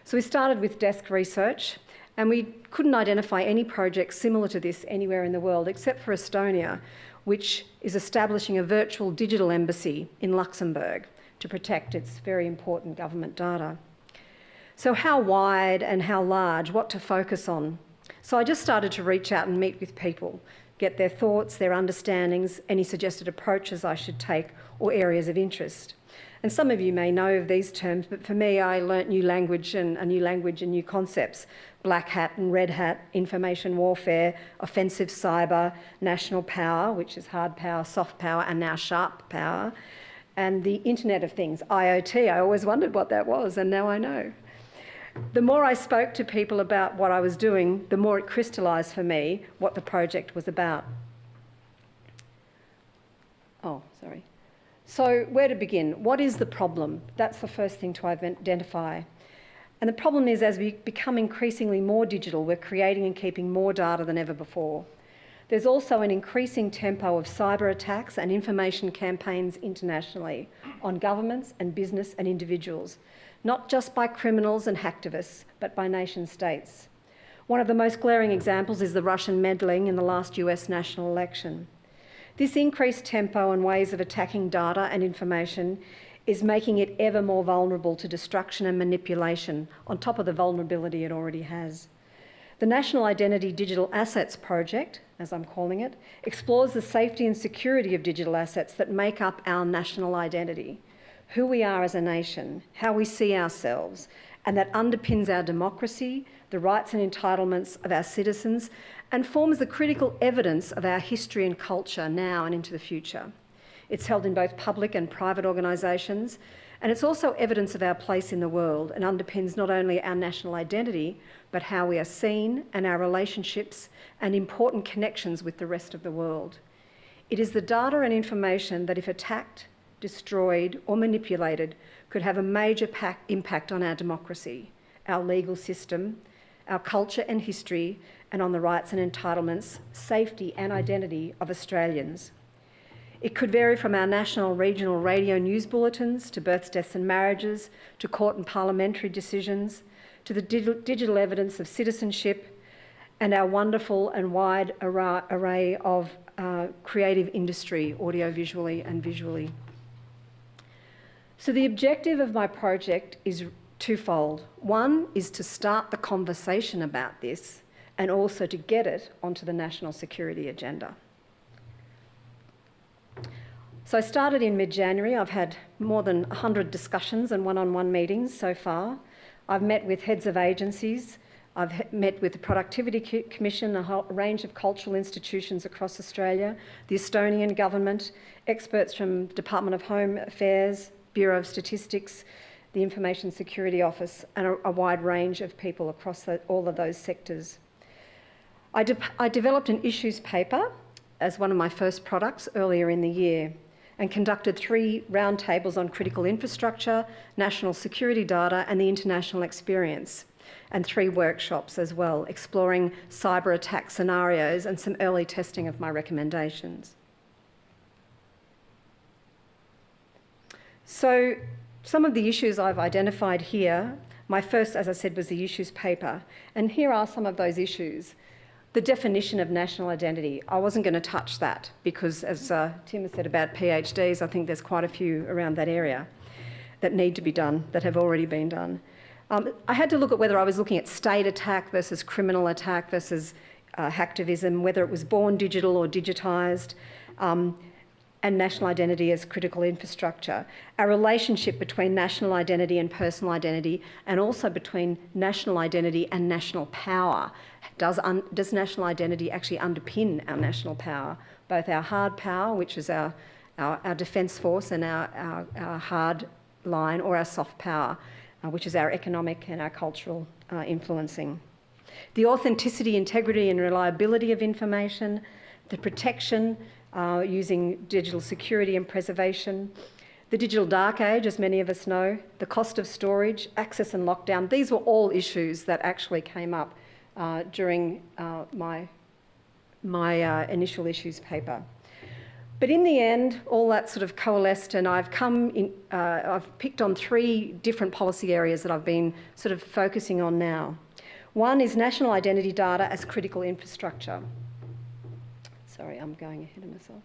So we started with desk research, and we couldn't identify any project similar to this anywhere in the world except for Estonia, which is establishing a virtual digital embassy in Luxembourg to protect its very important government data. So how wide and how large, what to focus on? So I just started to reach out and meet with people, get their thoughts, their understandings, any suggested approaches I should take or areas of interest. And some of you may know of these terms, but for me, I learnt new language and new concepts: black hat and red hat, information warfare, offensive cyber, national power, which is hard power, soft power, and now sharp power, and the Internet of Things, IoT. I always wondered what that was, and now I know. The more I spoke to people about what I was doing, the more it crystallised for me what the project was about. Oh, sorry. So where to begin? What is the problem? That's the first thing to identify. And the problem is, as we become increasingly more digital, we're creating and keeping more data than ever before. There's also an increasing tempo of cyber attacks and information campaigns internationally on governments and business and individuals, not just by criminals and hacktivists, but by nation states. One of the most glaring examples is the Russian meddling in the last US national election. This increased tempo and ways of attacking data and information is making it ever more vulnerable to destruction and manipulation, on top of the vulnerability it already has. The National Identity Digital Assets Project, as I'm calling it, explores the safety and security of digital assets that make up our national identity, who we are as a nation, how we see ourselves, and that underpins our democracy, the rights and entitlements of our citizens, and forms the critical evidence of our history and culture now and into the future. It's held in both public and private organisations, And it's also evidence of our place in the world and underpins not only our national identity, but how we are seen and our relationships and important connections with the rest of the world. It is the data and information that, if attacked, destroyed or manipulated, could have a major impact on our democracy, our legal system, our culture and history, and on the rights and entitlements, safety and identity of Australians. It could vary from our national regional radio news bulletins to births, deaths and marriages, to court and parliamentary decisions, to the digital evidence of citizenship, and our wonderful and wide array of creative industry, audiovisually and visually. So the objective of my project is twofold. One is to start the conversation about this and also to get it onto the national security agenda. So I started in mid-January. I've had more than 100 discussions and one-on-one meetings so far. I've met with heads of agencies. I've met with the Productivity Commission, a range of cultural institutions across Australia, the Estonian government, experts from Department of Home Affairs, Bureau of Statistics, the Information Security Office, and a wide range of people across all of those sectors. I developed an issues paper as one of my first products earlier in the year and conducted 3 roundtables on critical infrastructure, national security data and the international experience, and 3 workshops as well, exploring cyber attack scenarios and some early testing of my recommendations. So some of the issues I've identified here, my first, as I said, was the issues paper, and here are some of those issues. The definition of national identity, I wasn't going to touch that because, as Tim has said about PhDs, I think there's quite a few around that area that need to be done, that have already been done. I had to look at whether I was looking at state attack versus criminal attack versus hacktivism, whether it was born digital or digitised, and national identity as critical infrastructure. Our relationship between national identity and personal identity, and also between national identity and national power. Does national identity actually underpin our national power? Both our hard power, which is our defence force, and our hard line, or our soft power, which is our economic and our cultural influencing. The authenticity, integrity and reliability of information, the protection using digital security and preservation, the digital dark age, as many of us know, the cost of storage, access and lockdown. These were all issues that actually came up during my initial issues paper. But in the end, all that sort of coalesced, and I've picked on 3 different policy areas that I've been sort of focusing on now. One is national identity data as critical infrastructure. Sorry, I'm going ahead of myself.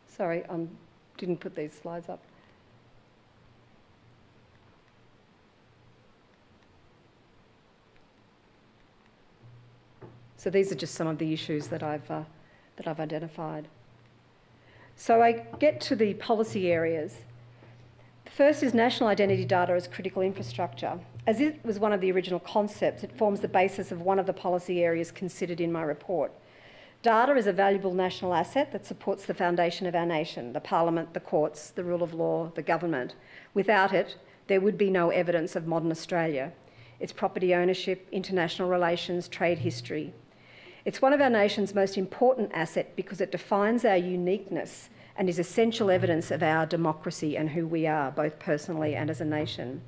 Sorry, I didn't put these slides up. So these are just some of the issues that I've identified. So I get to the policy areas. The first is national identity data as critical infrastructure. As it was one of the original concepts, it forms the basis of one of the policy areas considered in my report. Data is a valuable national asset that supports the foundation of our nation, the parliament, the courts, the rule of law, the government. Without it, there would be no evidence of modern Australia, its property ownership, international relations, trade history. It's one of our nation's most important assets because it defines our uniqueness and is essential evidence of our democracy and who we are, both personally and as a nation.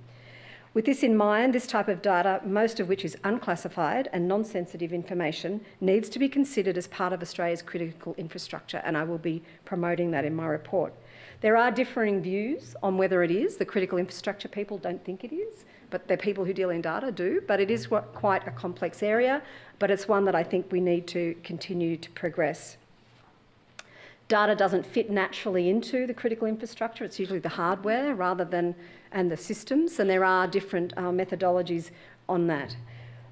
With this in mind, this type of data, most of which is unclassified and non-sensitive information, needs to be considered as part of Australia's critical infrastructure, and I will be promoting that in my report. There are differing views on whether it is. The critical infrastructure people don't think it is, but the people who deal in data do. But it is quite a complex area, but it's one that I think we need to continue to progress. Data doesn't fit naturally into the critical infrastructure. It's usually the hardware and the systems, and there are different methodologies on that.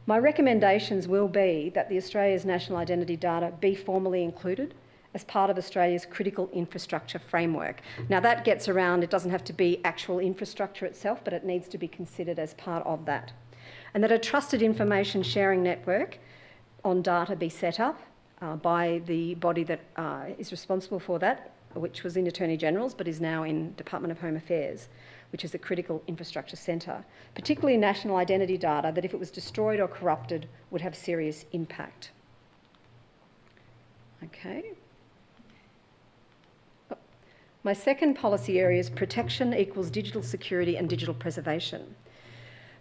My recommendations will be that the Australia's national identity data be formally included as part of Australia's critical infrastructure framework. Now that gets around, it doesn't have to be actual infrastructure itself, but it needs to be considered as part of that. And that a trusted information sharing network on data be set up by the body that is responsible for that, which was in Attorney General's but is now in Department of Home Affairs, which is a critical infrastructure centre, particularly national identity data that if it was destroyed or corrupted would have serious impact. Okay. My second policy area is protection equals digital security and digital preservation.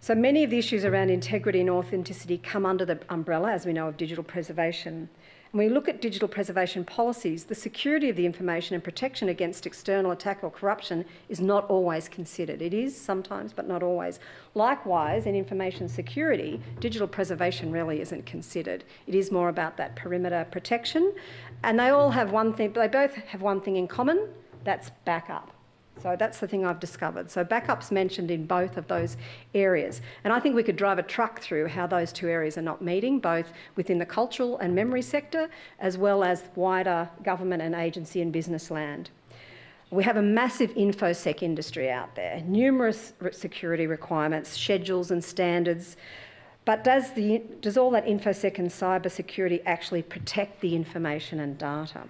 So many of the issues around integrity and authenticity come under the umbrella, as we know, of digital preservation. And when we look at digital preservation policies, the security of the information and protection against external attack or corruption is not always considered. It is sometimes, but not always. Likewise, in information security, digital preservation really isn't considered. It is more about that perimeter protection. And they all have one thing, they both have one thing in common, that's backup. So that's the thing I've discovered. So backup's mentioned in both of those areas. And I think we could drive a truck through how those two areas are not meeting, both within the cultural and memory sector, as well as wider government and agency and business land. We have a massive infosec industry out there, numerous security requirements, schedules and standards. But does all that infosec and cyber security actually protect the information and data?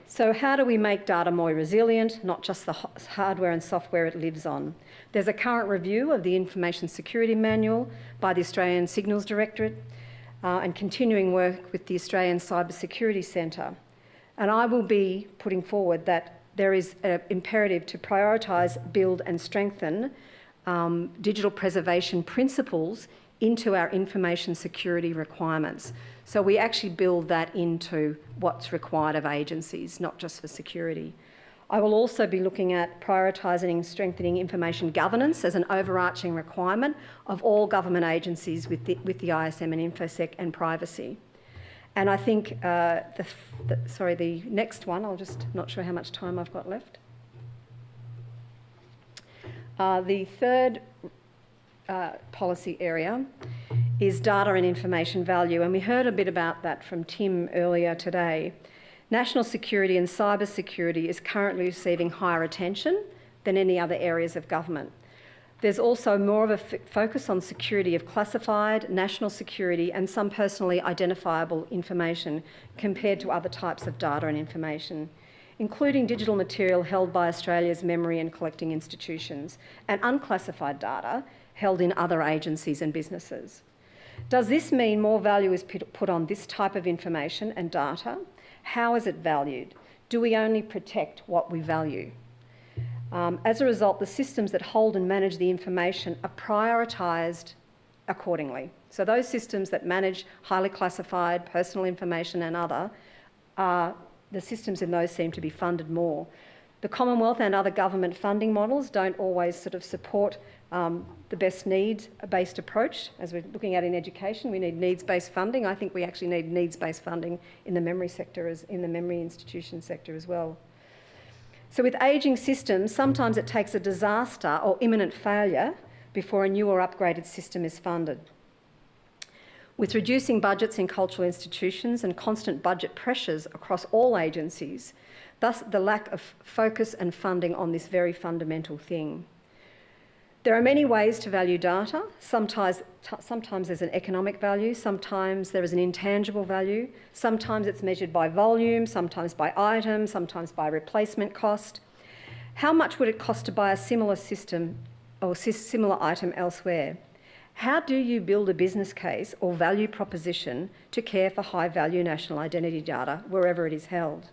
So how do we make data more resilient, not just the hardware and software it lives on? There's a current review of the Information Security Manual by the Australian Signals Directorate and continuing work with the Australian Cyber Security Centre. And I will be putting forward that there is an imperative to prioritise, build and strengthen digital preservation principles into our information security requirements. So we actually build that into what's required of agencies, not just for security. I will also be looking at prioritising and strengthening information governance as an overarching requirement of all government agencies with the ISM and InfoSec and privacy. And I think, the next one, not sure how much time I've got left. The third policy area is data and information value, and we heard a bit about that from Tim earlier today. National security and cyber security is currently receiving higher attention than any other areas of government. There's also more of a focus on security of classified, national security and some personally identifiable information compared to other types of data and information, including digital material held by Australia's memory and collecting institutions and unclassified data held in other agencies and businesses. Does this mean more value is put on this type of information and data? How is it valued? Do we only protect what we value? As a result, the systems that hold and manage the information are prioritised accordingly. So those systems that manage highly classified personal information and other, the systems in those seem to be funded more. The Commonwealth and other government funding models don't always sort of support the best needs-based approach. As we're looking at in education, we need needs-based funding. I think we actually need needs-based funding in the memory sector, in the memory institution sector as well. So with ageing systems, sometimes it takes a disaster or imminent failure before a new or upgraded system is funded. With reducing budgets in cultural institutions and constant budget pressures across all agencies, thus the lack of focus and funding on this very fundamental thing. There are many ways to value data. Sometimes there's an economic value, sometimes there is an intangible value, sometimes it's measured by volume, sometimes by item, sometimes by replacement cost. How much would it cost to buy a similar system or similar item elsewhere? How do you build a business case or value proposition to care for high-value national identity data wherever it is held?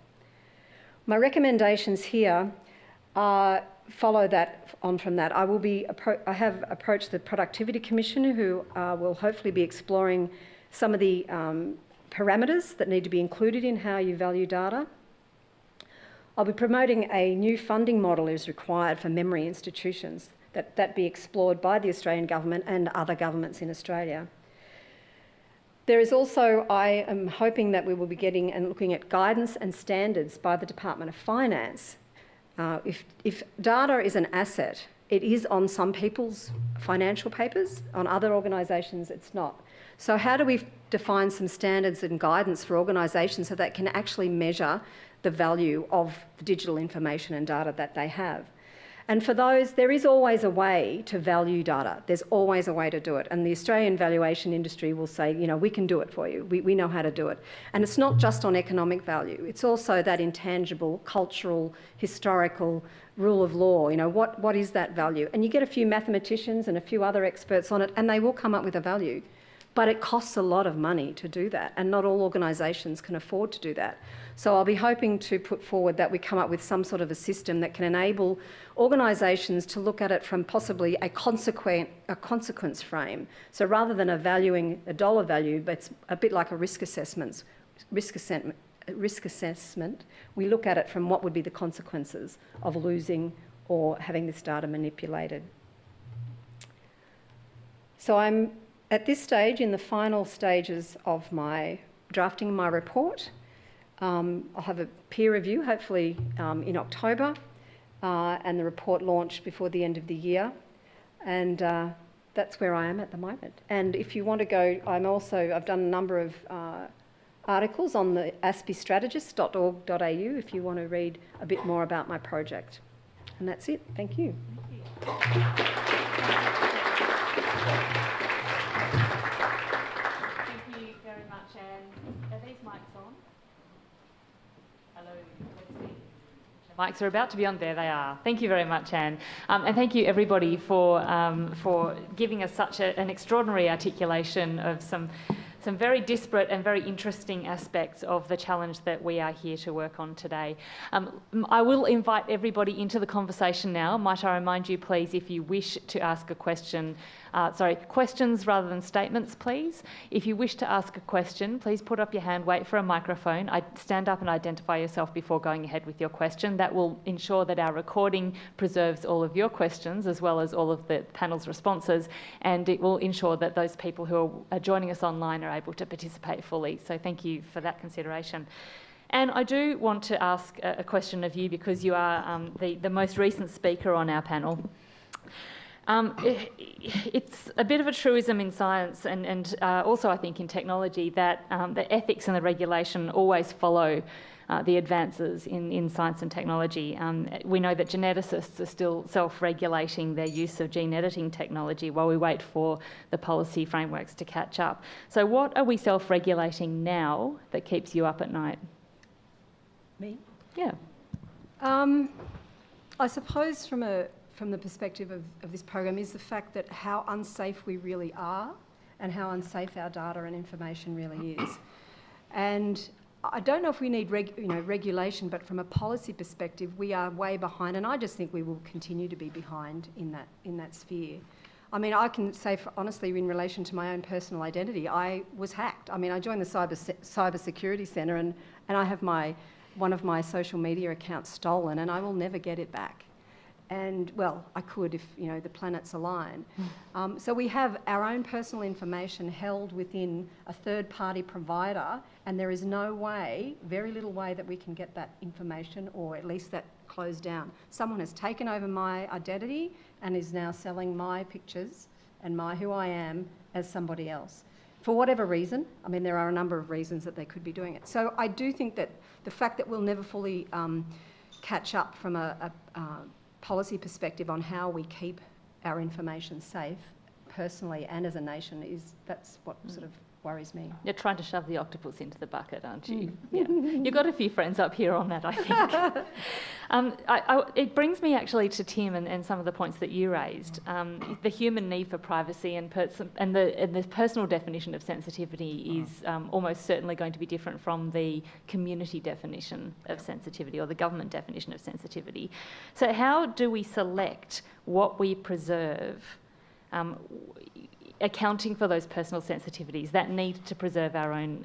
My recommendations here follow that on from that. I have approached the Productivity Commission, who will hopefully be exploring some of the parameters that need to be included in how you value data. I'll be promoting a new funding model is required for memory institutions that be explored by the Australian government and other governments in Australia. There is also, I am hoping that we will be getting and looking at guidance and standards by the Department of Finance. If data is an asset, it is on some people's financial papers, on other organisations it's not. So how do we define some standards and guidance for organisations so that can actually measure the value of the digital information and data that they have? And for those, there is always a way to value data. There's always a way to do it. And the Australian valuation industry will say, you know, we can do it for you. We know how to do it. And it's not just on economic value. It's also that intangible, cultural, historical, rule of law. You know, what is that value? And you get a few mathematicians and a few other experts on it, and they will come up with a value. But it costs a lot of money to do that, and not all organisations can afford to do that. So I'll be hoping to put forward that we come up with some sort of a system that can enable organisations to look at it from possibly a consequence frame. So rather than valuing a dollar value, but it's a bit like a risk assessment, we look at it from what would be the consequences of losing or having this data manipulated. So I'm at this stage, in the final stages of my drafting my report. I'll have a peer review, hopefully in October, and the report launched before the end of the year. And that's where I am at the moment. And if you want to go, I've done a number of articles on the aspistrategist.org.au if you want to read a bit more about my project. And that's it. Thank you. Thank you very much, Anne. Are these mics on? Hello. Mics are about to be on. There they are. Thank you very much, Anne. And thank you, everybody, for giving us such an extraordinary articulation of some very disparate and very interesting aspects of the challenge that we are here to work on today. I will invite everybody into the conversation now. Might I remind you, please, if you wish to ask a question, questions rather than statements, please. If you wish to ask a question, please put up your hand, wait for a microphone. Stand up and identify yourself before going ahead with your question. That will ensure that our recording preserves all of your questions as well as all of the panel's responses, and it will ensure that those people who are joining us online are able to participate fully. So thank you for that consideration. And I do want to ask a question of you, because you are the most recent speaker on our panel. It's a bit of a truism in science and also I think in technology that the ethics and the regulation always follow the advances in science and technology. We know that geneticists are still self-regulating their use of gene editing technology while we wait for the policy frameworks to catch up. So what are we self-regulating now that keeps you up at night? Me? Yeah. I suppose from the perspective of this program is the fact that how unsafe we really are and how unsafe our data and information really is. And I don't know if we need regulation, but from a policy perspective, we are way behind, and I just think we will continue to be behind in that sphere. I mean, I can say honestly, in relation to my own personal identity, I was hacked. I mean, I joined the Cyber Security Centre, and I have one of my social media accounts stolen, and I will never get it back. And, well, I could if, the planets align. So we have our own personal information held within a third-party provider, and there is no way, very little way, that we can get that information, or at least that closed down. Someone has taken over my identity and is now selling my pictures and who I am as somebody else. For whatever reason. I mean, there are a number of reasons that they could be doing it. So I do think that the fact that we'll never fully catch up from a policy perspective on how we keep our information safe, personally and as a nation, that's what sort of worries me. You're trying to shove the octopus into the bucket, aren't you? Yeah. You've got a few friends up here on that, I think. It brings me actually to Tim and some of the points that you raised. The human need for privacy and the personal definition of sensitivity is almost certainly going to be different from the community definition of sensitivity or the government definition of sensitivity. So how do we select what we preserve, accounting for those personal sensitivities, that need to preserve our own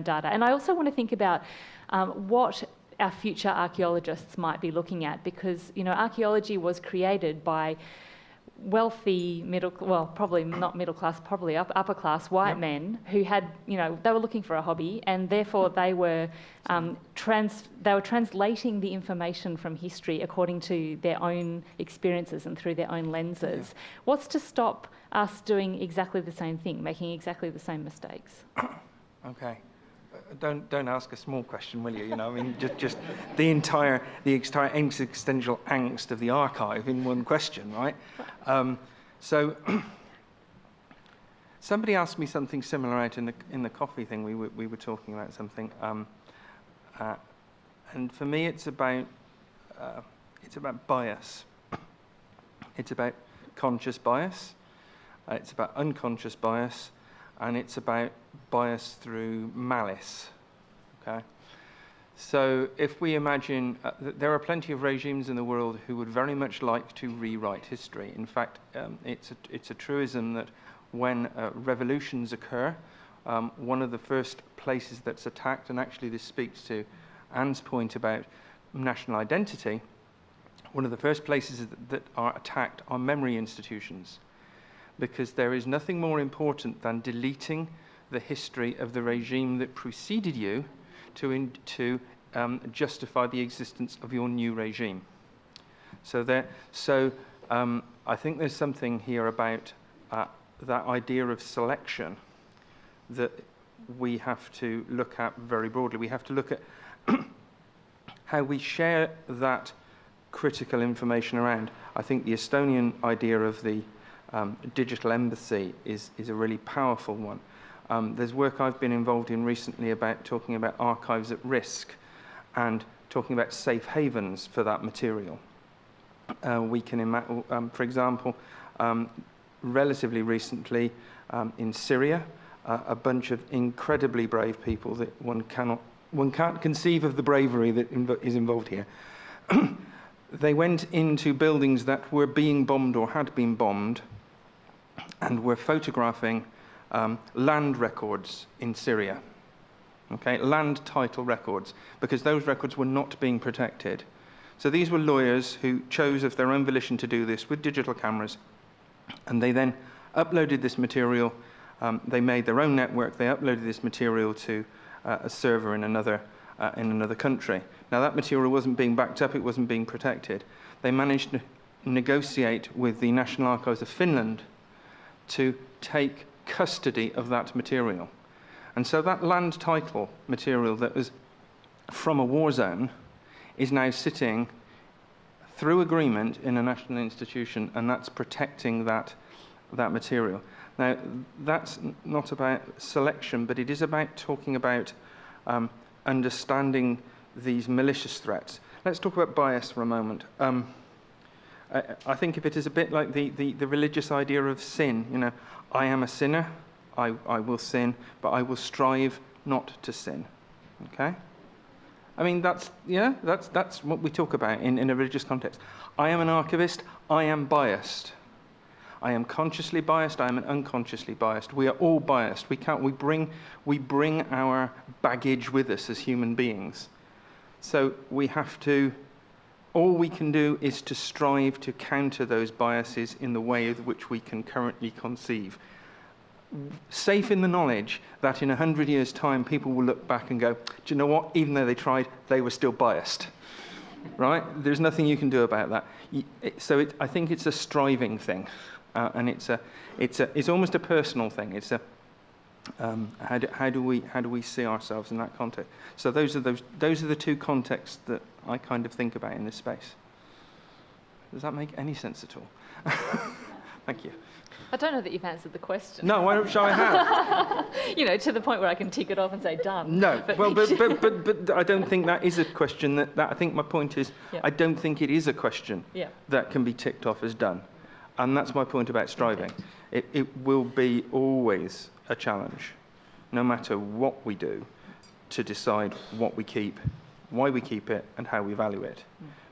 data? And I also want to think about what our future archaeologists might be looking at, because archaeology was created by wealthy probably not middle class, probably upper class white men who had, they were looking for a hobby, and therefore they were translating the information from history according to their own experiences and through their own lenses. Yeah. What's to stop us doing exactly the same thing, making exactly the same mistakes? Okay. don't ask a small question, will you? You know, I mean, just the entire existential angst of the archive in one question, right? So somebody asked me something similar out in the coffee thing. We were talking about something, and for me, it's about bias. It's about conscious bias. It's about unconscious bias. And it's about bias through malice, okay? So if we imagine, there are plenty of regimes in the world who would very much like to rewrite history. In fact, it's a truism that when revolutions occur, one of the first places that's attacked, and actually this speaks to Anne's point about national identity, one of the first places that are attacked are memory institutions. Because there is nothing more important than deleting the history of the regime that preceded you to justify the existence of your new regime. So I think there's something here about that idea of selection that we have to look at very broadly. We have to look at how we share that critical information around. I think the Estonian idea of the digital embassy is a really powerful one. There's work I've been involved in recently about talking about archives at risk and talking about safe havens for that material. We can for example, relatively recently in Syria, a bunch of incredibly brave people that one can't conceive of the bravery that is involved here. They went into buildings that were being bombed or had been bombed and were photographing land records in Syria, okay, land title records, because those records were not being protected. So these were lawyers who chose of their own volition to do this with digital cameras, and they then uploaded this material. They made their own network. They uploaded this material to a server in another country. Now that material wasn't being backed up. It wasn't being protected. They managed to negotiate with the National Archives of Finland to take custody of that material. And so that land title material that was from a war zone is now sitting through agreement in a national institution, and that's protecting that material. Now, that's not about selection, but it is about talking about understanding these malicious threats. Let's talk about bias for a moment. I think of it as a bit like the religious idea of sin. You know, I am a sinner, I will sin, but I will strive not to sin. Okay? I mean, that's what we talk about in a religious context. I am an archivist, I am biased. I am consciously biased, I am unconsciously biased. We are all biased. We bring our baggage with us as human beings. So all we can do is to strive to counter those biases in the way of which we can currently conceive. Safe in the knowledge that in 100 years' time, people will look back and go, do you know what? Even though they tried, they were still biased. Right? There's nothing you can do about that. So I think it's a striving thing. And it's almost a personal thing. It's how do we see ourselves in that context? So those are the two contexts that I kind of think about in this space. Does that make any sense at all? Thank you. I don't know that you've answered the question. No, why don't I have? You know, to the point where I can tick it off and say done. No, but I don't think that is a question that I think my point is, yeah. I don't think it is a question that can be ticked off as done. And that's my point about striving. Okay. It will be always a challenge, no matter what we do, to decide what we keep, why we keep it, and how we value it.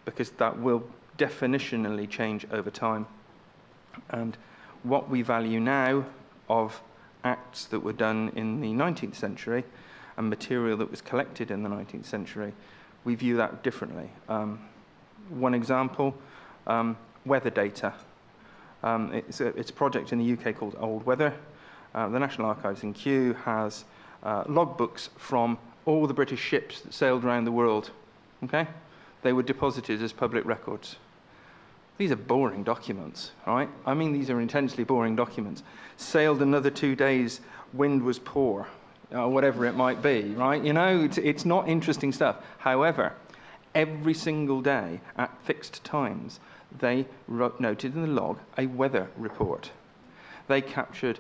Because that will definitionally change over time. And what we value now of acts that were done in the 19th century and material that was collected in the 19th century, we view that differently. One example, weather data. It's a project in the UK called Old Weather. The National Archives in Kew has logbooks from all the British ships that sailed around the world. Okay? They were deposited as public records. These are boring documents, all right? I mean, these are intensely boring documents. Sailed another 2 days, wind was poor. or whatever it might be, right? You know, it's not interesting stuff. However, every single day at fixed times, they noted in the log a weather report. They captured,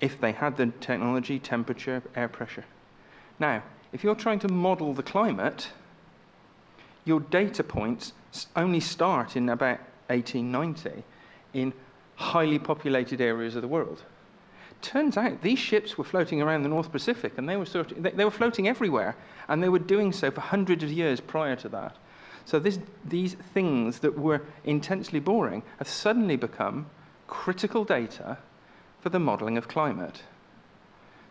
if they had the technology, temperature, air pressure. Now, if you're trying to model the climate, your data points only start in about 1890 in highly populated areas of the world. Turns out these ships were floating around the North Pacific, and they were floating everywhere, and they were doing so for hundreds of years prior to that. So these things that were intensely boring have suddenly become critical data for the modelling of climate.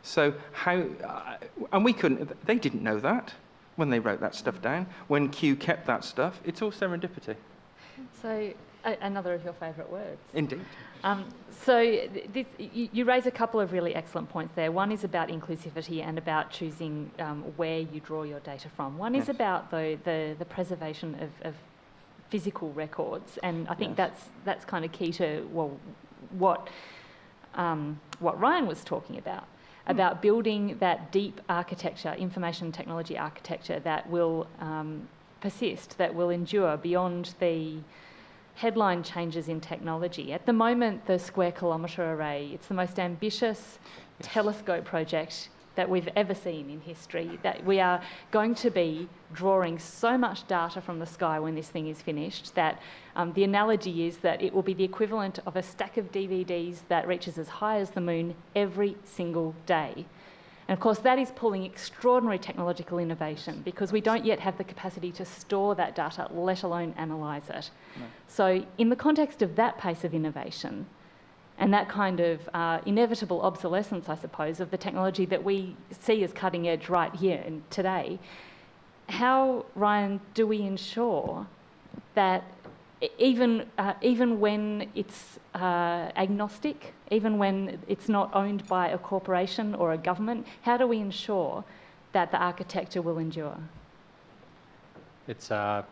So and they didn't know that when they wrote that stuff down. When Q kept that stuff, it's all serendipity. So another of your favourite words. Indeed. You raise a couple of really excellent points there. One is about inclusivity and about choosing where you draw your data from. One is about the preservation of physical records, and I think that's kind of key to what Ryan was talking about building that deep architecture, information technology architecture that will persist, that will endure beyond the headline changes in technology. At the moment, the Square Kilometre Array, it's the most ambitious telescope project that we've ever seen in history, that we are going to be drawing so much data from the sky when this thing is finished that the analogy is that it will be the equivalent of a stack of DVDs that reaches as high as the moon every single day. And of course, that is pulling extraordinary technological innovation because we don't yet have the capacity to store that data, let alone analyse it. No. So in the context of that pace of innovation and that kind of inevitable obsolescence, I suppose, of the technology that we see as cutting edge right here and today, how, Ryan, do we ensure that even when it's agnostic, even when it's not owned by a corporation or a government, how do we ensure that the architecture will endure? It's an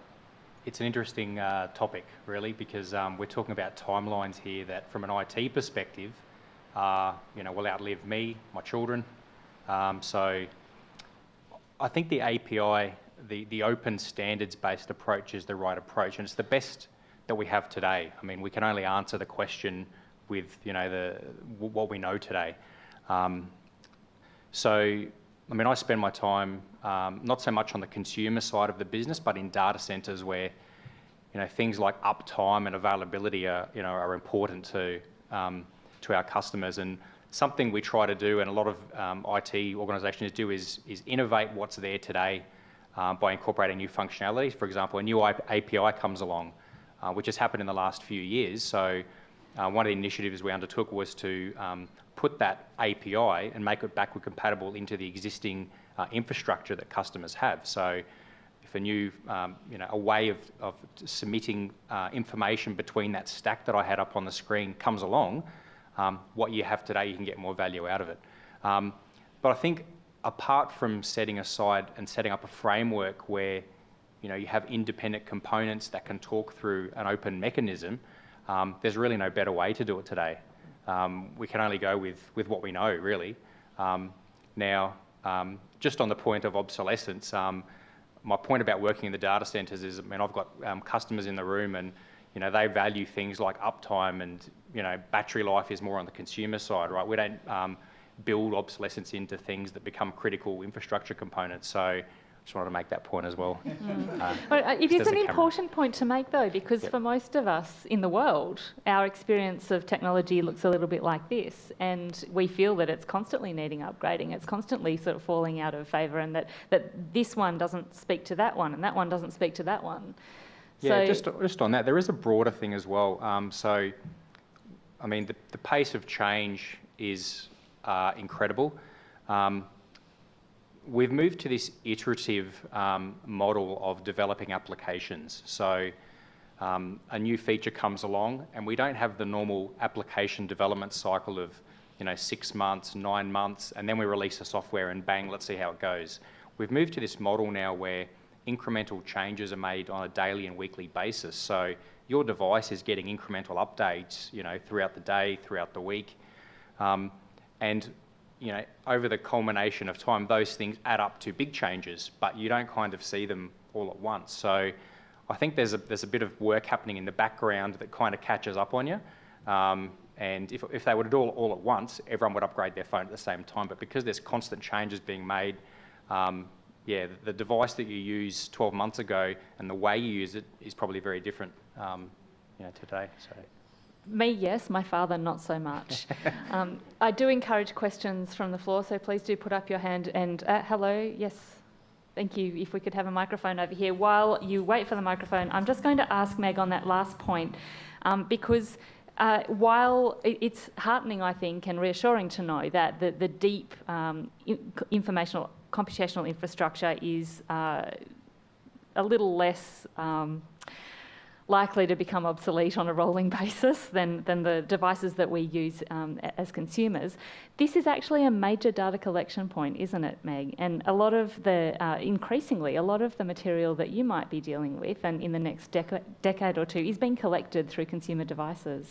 interesting topic, really, because we're talking about timelines here that, from an IT perspective, will outlive me, my children. So I think the API, the open standards-based approach is the right approach, and it's the best that we have today. I mean, we can only answer the question with what we know today. So, I mean, I spend my time not so much on the consumer side of the business, but in data centres where, things like uptime and availability are important to our customers. And something we try to do, and a lot of IT organisations do, is innovate what's there today by incorporating new functionality. For example, a new API comes along, which has happened in the last few years. So one of the initiatives we undertook was to put that API and make it backward compatible into the existing infrastructure that customers have. So if a new, a way of submitting information between that stack that I had up on the screen comes along, what you have today, you can get more value out of it. But I think apart from setting aside and setting up a framework where you have independent components that can talk through an open mechanism, there's really no better way to do it today. We can only go with what we know, really. Now, just on the point of obsolescence, my point about working in the data centres is, I've got customers in the room, and they value things like uptime, and battery life is more on the consumer side, right? We don't build obsolescence into things that become critical infrastructure components. So just wanted to make that point as well. It is an important point to make, though, because for most of us in the world, our experience of technology looks a little bit like this, and we feel that it's constantly needing upgrading, it's constantly sort of falling out of favour, and that this one doesn't speak to that one, and that one doesn't speak to that one. Yeah, so just on that, there is a broader thing as well. The pace of change is incredible. We've moved to this iterative model of developing applications. So a new feature comes along, and we don't have the normal application development cycle of 6 months, 9 months, and then we release the software and bang, let's see how it goes. We've moved to this model now where incremental changes are made on a daily and weekly basis. So your device is getting incremental updates, throughout the day, throughout the week, and over the culmination of time, those things add up to big changes, but you don't kind of see them all at once. So I think there's a bit of work happening in the background that kind of catches up on you. And if they were to do it all at once, everyone would upgrade their phone at the same time. But because there's constant changes being made, the device that you used 12 months ago and the way you use it is probably very different, today. So. Me, yes. My father, not so much. I do encourage questions from the floor, so please do put up your hand. And hello, yes. Thank you. If we could have a microphone over here. While you wait for the microphone, I'm just going to ask Meg on that last point, because while it's heartening, I think, and reassuring to know that the deep computational infrastructure is a little less likely to become obsolete on a rolling basis than the devices that we use as consumers. This is actually a major data collection point, isn't it, Meg? And a lot of increasingly, a lot of the material that you might be dealing with and in the next decade or two is being collected through consumer devices.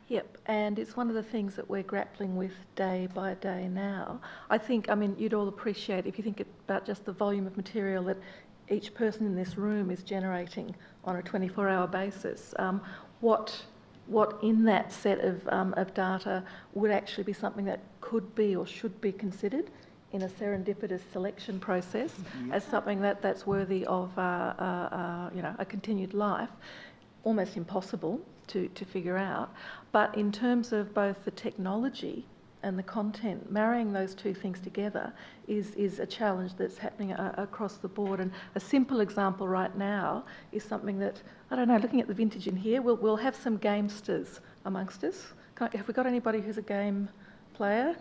Yep, and it's one of the things that we're grappling with day by day now. I think, you'd all appreciate if you think about just the volume of material that each person in this room is generating on a 24-hour basis. What in that set of data would actually be something that could be or should be considered in a serendipitous selection process as something that's worthy of a continued life? Almost impossible to figure out. But in terms of both the technology and the content, marrying those two things together is a challenge that's happening across the board. And a simple example right now is something that, I don't know, looking at the vintage in here, we'll have some gamesters amongst us. Have we got anybody who's a game player?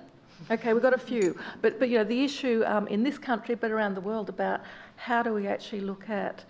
Okay, we've got a few. But the issue in this country, but around the world, about how do we actually look at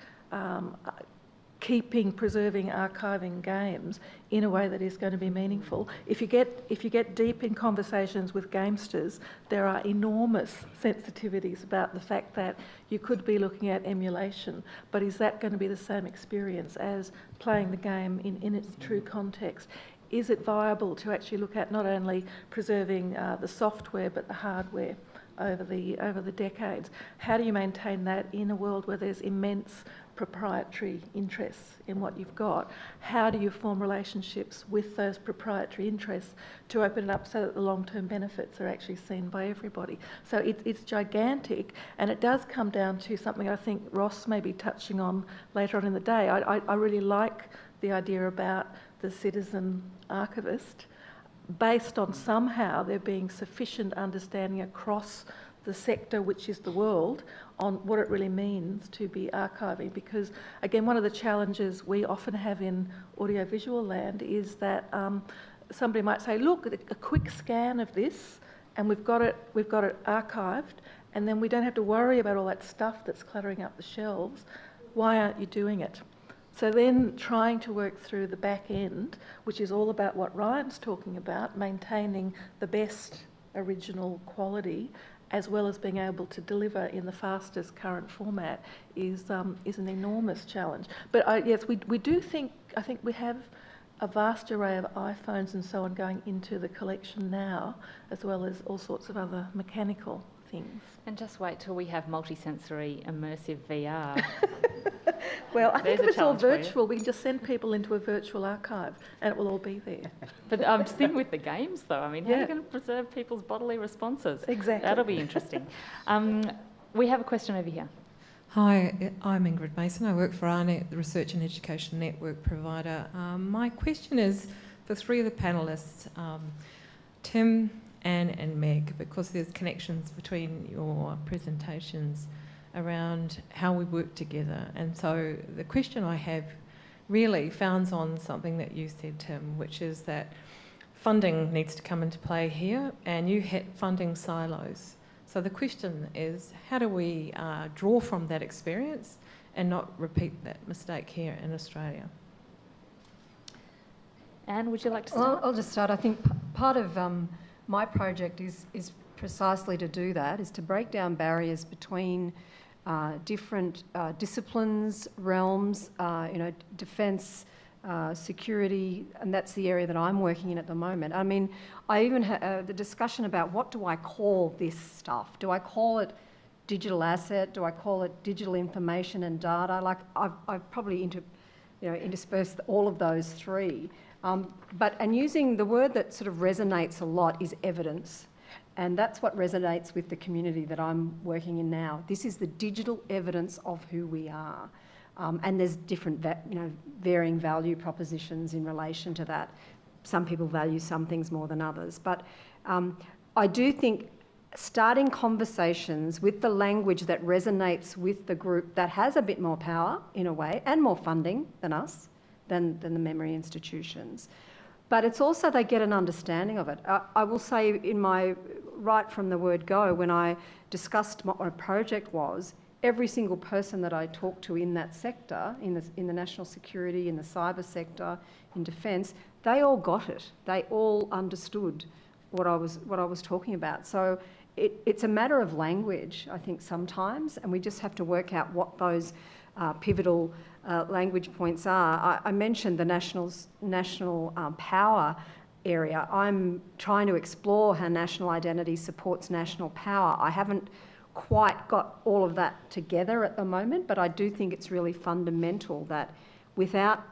preserving, archiving games in a way that is going to be meaningful. If you get deep in conversations with gamesters, there are enormous sensitivities about the fact that you could be looking at emulation, but is that going to be the same experience as playing the game in its true context? Is it viable to actually look at not only preserving the software but the hardware over the decades? How do you maintain that in a world where there's immense proprietary interests in what you've got? How do you form relationships with those proprietary interests to open it up so that the long-term benefits are actually seen by everybody? So it's gigantic, and it does come down to something I think Ross may be touching on later on in the day. I really like the idea about the citizen archivist, based on somehow there being sufficient understanding across the sector, which is the world, on what it really means to be archiving. Because again, one of the challenges we often have in audiovisual land is that somebody might say, look, a quick scan of this and we've got it archived, and then we don't have to worry about all that stuff that's cluttering up the shelves. Why aren't you doing it? So then trying to work through the back end, which is all about what Ryan's talking about, maintaining the best original quality, as well as being able to deliver in the fastest current format, is an enormous challenge. But yes, we do think we have a vast array of iPhones and so on going into the collection now, as well as all sorts of other mechanical things. And just wait till we have multisensory immersive VR. Well, I think if it's all challenge for you. virtual, we can just send people into a virtual archive and it will all be there. But I'm just thinking with the games, though. I mean, how are Yeah. you going to preserve people's bodily responses? Exactly. That'll be interesting. We have a question over here. Hi, I'm Ingrid Mason. I work for ARNET, the Research and Education Network provider. My question is for three of the panellists, Tim, Anne and Meg, because there's connections between your presentations around how we work together. And so the question I have really founds on something that you said, Tim, which is that funding needs to come into play here, and you hit funding silos. So the question is, how do we draw from that experience and not repeat that mistake here in Australia? Anne, would you like to Well, start? I'll just start. I think part of my project is precisely to do that, is to break down barriers between different disciplines, realms, defence, security, and that's the area that I'm working in at the moment. I mean, I even had the discussion about what do I call this stuff? Do I call it digital asset? Do I call it digital information and data? Like I've probably interspersed all of those three. And using the word that sort of resonates a lot is evidence. And that's what resonates with the community that I'm working in now. This is the digital evidence of who we are. And there's different, varying value propositions in relation to that. Some people value some things more than others. But I do think starting conversations with the language that resonates with the group that has a bit more power, in a way, and more funding than us, than the memory institutions. But it's also they get an understanding of it. I will say right from the word go, when I discussed what my project was, every single person that I talked to in that sector, in the national security, in the cyber sector, in defence, they all got it. They all understood what I was talking about. So it's a matter of language, I think, sometimes, and we just have to work out what those pivotal language points are. I mentioned the national power area. I'm trying to explore how national identity supports national power. I haven't quite got all of that together at the moment, but I do think it's really fundamental that without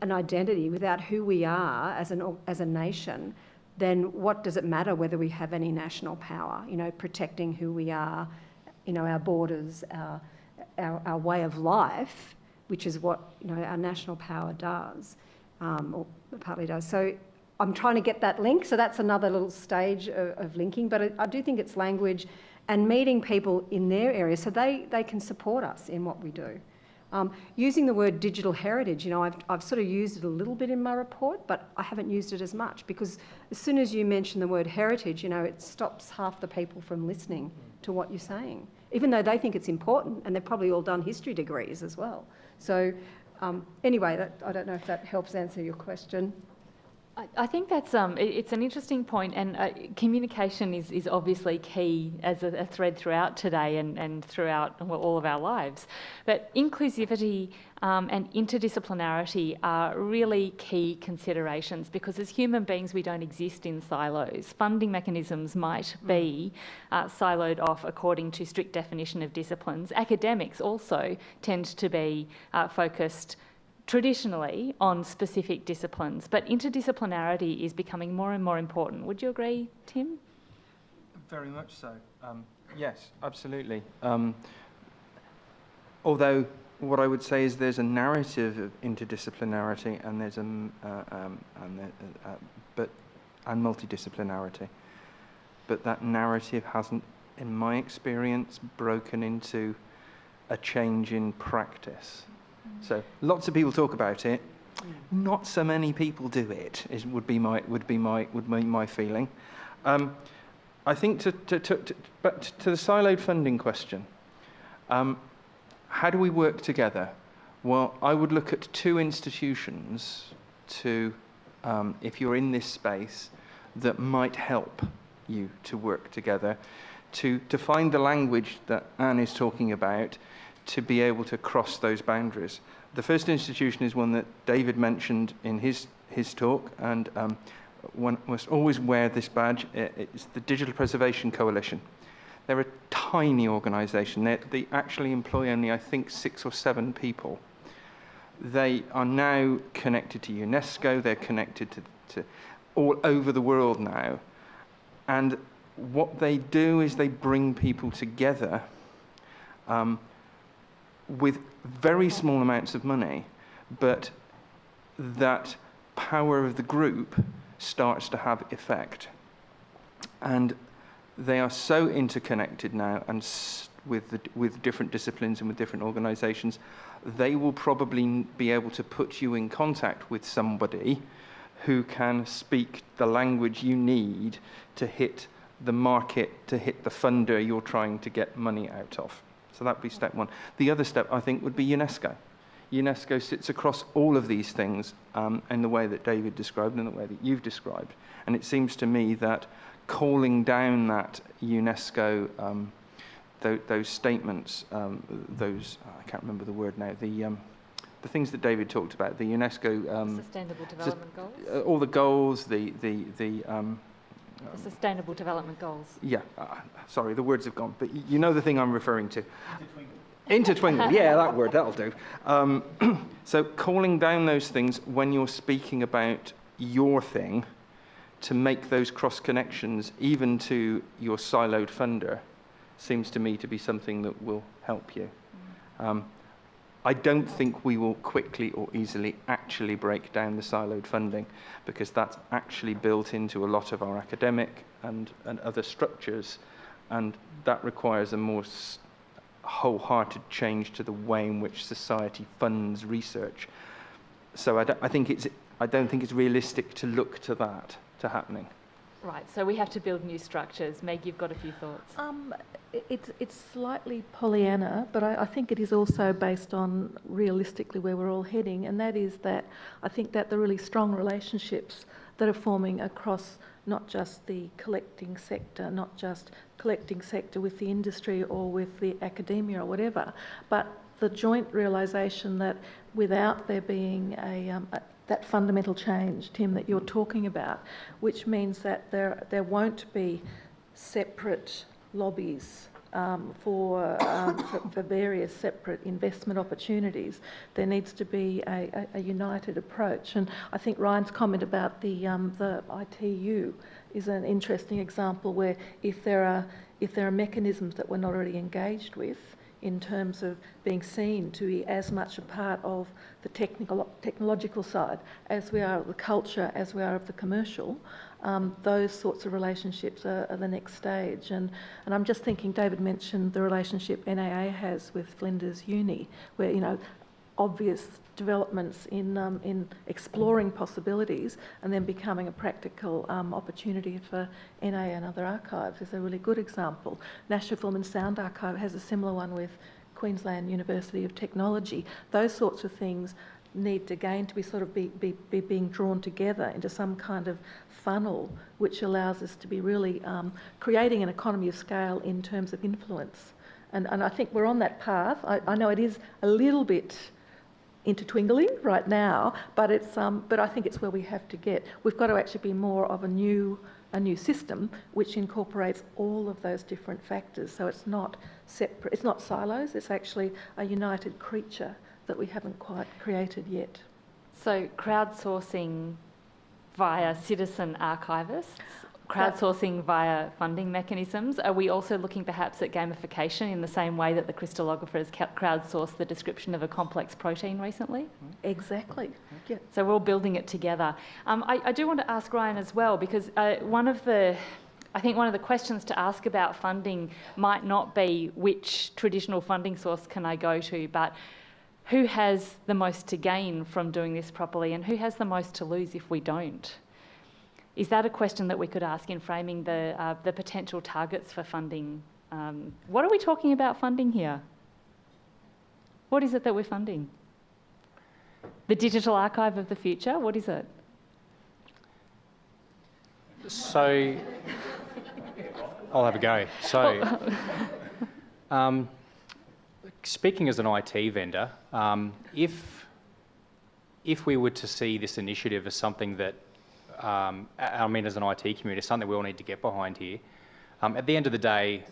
an identity, without who we are as a nation, then what does it matter whether we have any national power? Protecting who we are, our borders, our way of life, which is what our national power does, or partly does. So I'm trying to get that link. So that's another little stage of linking. But I do think it's language and meeting people in their area so they can support us in what we do. Using the word digital heritage, I've sort of used it a little bit in my report, but I haven't used it as much because as soon as you mention the word heritage, it stops half the people from listening to what you're saying, even though they think it's important and they've probably all done history degrees as well. So anyway, I don't know if that helps answer your question. I think that's it's an interesting point, and communication is obviously key as a thread throughout today and throughout all of our lives. But inclusivity and interdisciplinarity are really key considerations because as human beings we don't exist in silos. Funding mechanisms might be siloed off according to strict definition of disciplines. Academics also tend to be focused traditionally on specific disciplines, but interdisciplinarity is becoming more and more important. Would you agree, Tim? Very much so. Yes, absolutely. Although what I would say is there's a narrative of interdisciplinarity and there's and multidisciplinarity, but that narrative hasn't, in my experience, broken into a change in practice. So lots of people talk about it. Not so many people do it. Would be my feeling. I think but to the siloed funding question, how do we work together? Well, I would look at two institutions if you're in this space, that might help you to work together, to find the language that Anne is talking about, to be able to cross those boundaries. The first institution is one that David mentioned in his talk, and one must always wear this badge. It's the Digital Preservation Coalition. They're a tiny organisation. They actually employ only, I think, 6 or 7 people. They are now connected to UNESCO. They're connected to all over the world now. And what they do is they bring people together with very small amounts of money, but that power of the group starts to have effect. And they are so interconnected now, and with different disciplines and with different organisations, they will probably be able to put you in contact with somebody who can speak the language you need to hit the market, to hit the funder you're trying to get money out of. So that would be step one. The other step, I think, would be UNESCO. UNESCO sits across all of these things in the way that David described and the way that you've described. And it seems to me that calling down that UNESCO, those statements, I can't remember the word now, the things that David talked about, the UNESCO Sustainable Development Goals? all the goals, the Sustainable Development Goals. yeah, sorry, the words have gone, but you know the thing I'm referring to. Intertwingle, yeah, that word, that'll do. So calling down those things when you're speaking about your thing to make those cross connections, even to your siloed funder, seems to me to be something that will help you. I don't think we will quickly or easily actually break down the siloed funding, because that's actually built into a lot of our academic and other structures, and that requires a more wholehearted change to the way in which society funds research. So I don't think it's realistic to look to that to happening. Right, so we have to build new structures. Meg, you've got a few thoughts. It's slightly Pollyanna, but I think it is also based on realistically where we're all heading, and that is that I think that the really strong relationships that are forming across not just the collecting sector, not just collecting sector with the industry or with the academia or whatever, but the joint realisation that without there being that fundamental change, Tim, that you're talking about, which means that there won't be separate lobbies for various separate investment opportunities. There needs to be a united approach. And I think Ryan's comment about the ITU is an interesting example where if there are mechanisms that we're not already engaged with in terms of being seen to be as much a part of the technological side as we are of the culture, as we are of the commercial, those sorts of relationships are the next stage. And I'm just thinking, David mentioned the relationship NAA has with Flinders Uni, where, you know, obvious developments in exploring possibilities and then becoming a practical opportunity for NA and other archives is a really good example. National Film and Sound Archive has a similar one with Queensland University of Technology. Those sorts of things need again to be sort of be being drawn together into some kind of funnel which allows us to be really creating an economy of scale in terms of influence. And I think we're on that path. I know it is a little bit intertwingling right now, but I think it's where we have to get. We've got to actually be more of a new system which incorporates all of those different factors. So it's not separate, it's not silos, it's actually a united creature that we haven't quite created yet. So crowdsourcing via citizen archivists, crowdsourcing via funding mechanisms. Are we also looking perhaps at gamification in the same way that the crystallographers crowdsourced the description of a complex protein recently? Exactly. Yeah. So we're all building it together. I do want to ask Ryan as well, because I think one of the questions to ask about funding might not be which traditional funding source can I go to, but who has the most to gain from doing this properly and who has the most to lose if we don't? Is that a question that we could ask in framing the potential targets for funding? What are we talking about funding here? What is it that we're funding? The digital archive of the future? What is it? So, I'll have a go. So, speaking as an IT vendor, if we were to see this initiative as something that I mean, as an IT community, something we all need to get behind here. At the end of the day,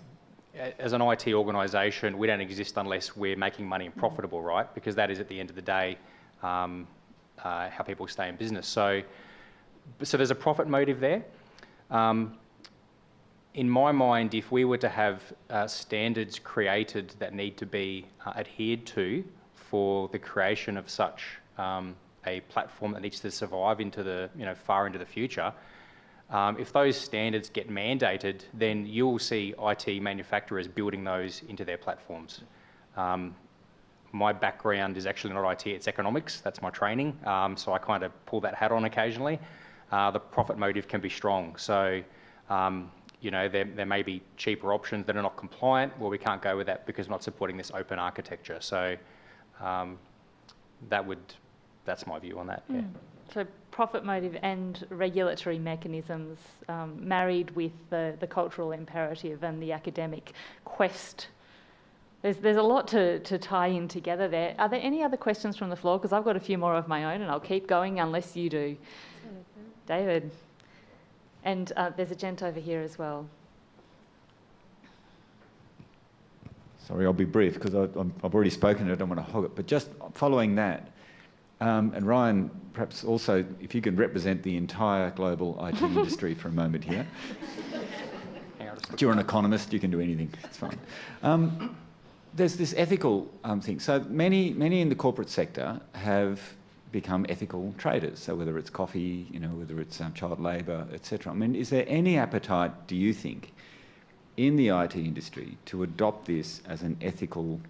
as an IT organisation, we don't exist unless we're making money and profitable, right? Because that is, at the end of the day, how people stay in business. So there's a profit motive there. In my mind, if we were to have standards created that need to be adhered to for the creation of such a platform that needs to survive into the far into the future, if those standards get mandated, then you'll see IT manufacturers building those into their platforms. My background is actually not IT, it's economics. That's my training. So I kind of pull that hat on occasionally. The profit motive can be strong. So there may be cheaper options that are not compliant. Well, we can't go with that because we're not supporting this open architecture. So that's my view on that. Yeah. So profit motive and regulatory mechanisms married with the cultural imperative and the academic quest There's a lot to tie in together there. Are there any other questions from the floor? Because I've got a few more of my own and I'll keep going unless you do. David. And there's a gent over here as well. Sorry, I'll be brief because I've already spoken. I don't want to hog it. But just following that, and Ryan, perhaps also, if you could represent the entire global IT industry for a moment here. You're an economist, you can do anything, it's fine. There's this ethical thing. So many in the corporate sector have become ethical traders. So whether it's coffee, whether it's child labour, etc. I mean, is there any appetite, do you think, in the IT industry to adopt this as an ethical,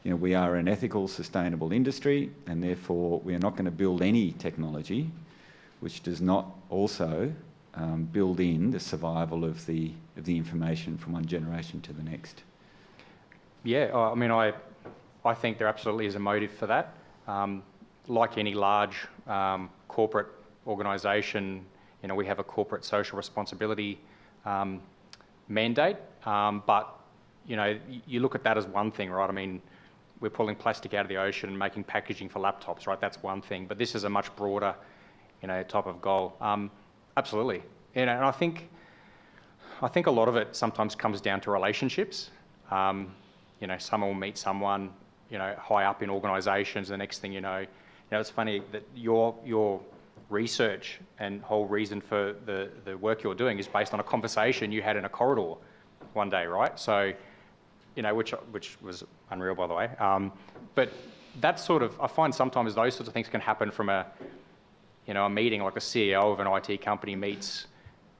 we are an ethical, sustainable industry, and therefore we are not going to build any technology which does not also build in the survival of the information from one generation to the next? Yeah, I mean, I think there absolutely is a motive for that. Like any large corporate organisation, we have a corporate social responsibility mandate, but you look at that as one thing, right? I mean, we're pulling plastic out of the ocean and making packaging for laptops, right? That's one thing, but this is a much broader, type of goal. Absolutely, and I think a lot of it sometimes comes down to relationships. Someone will meet someone, high up in organisations. The next thing you know, it's funny that your research and whole reason for the work you're doing is based on a conversation you had in a corridor one day, right? So, which was unreal, by the way. But that's sort of, I find sometimes those sorts of things can happen from a meeting, like a CEO of an IT company meets,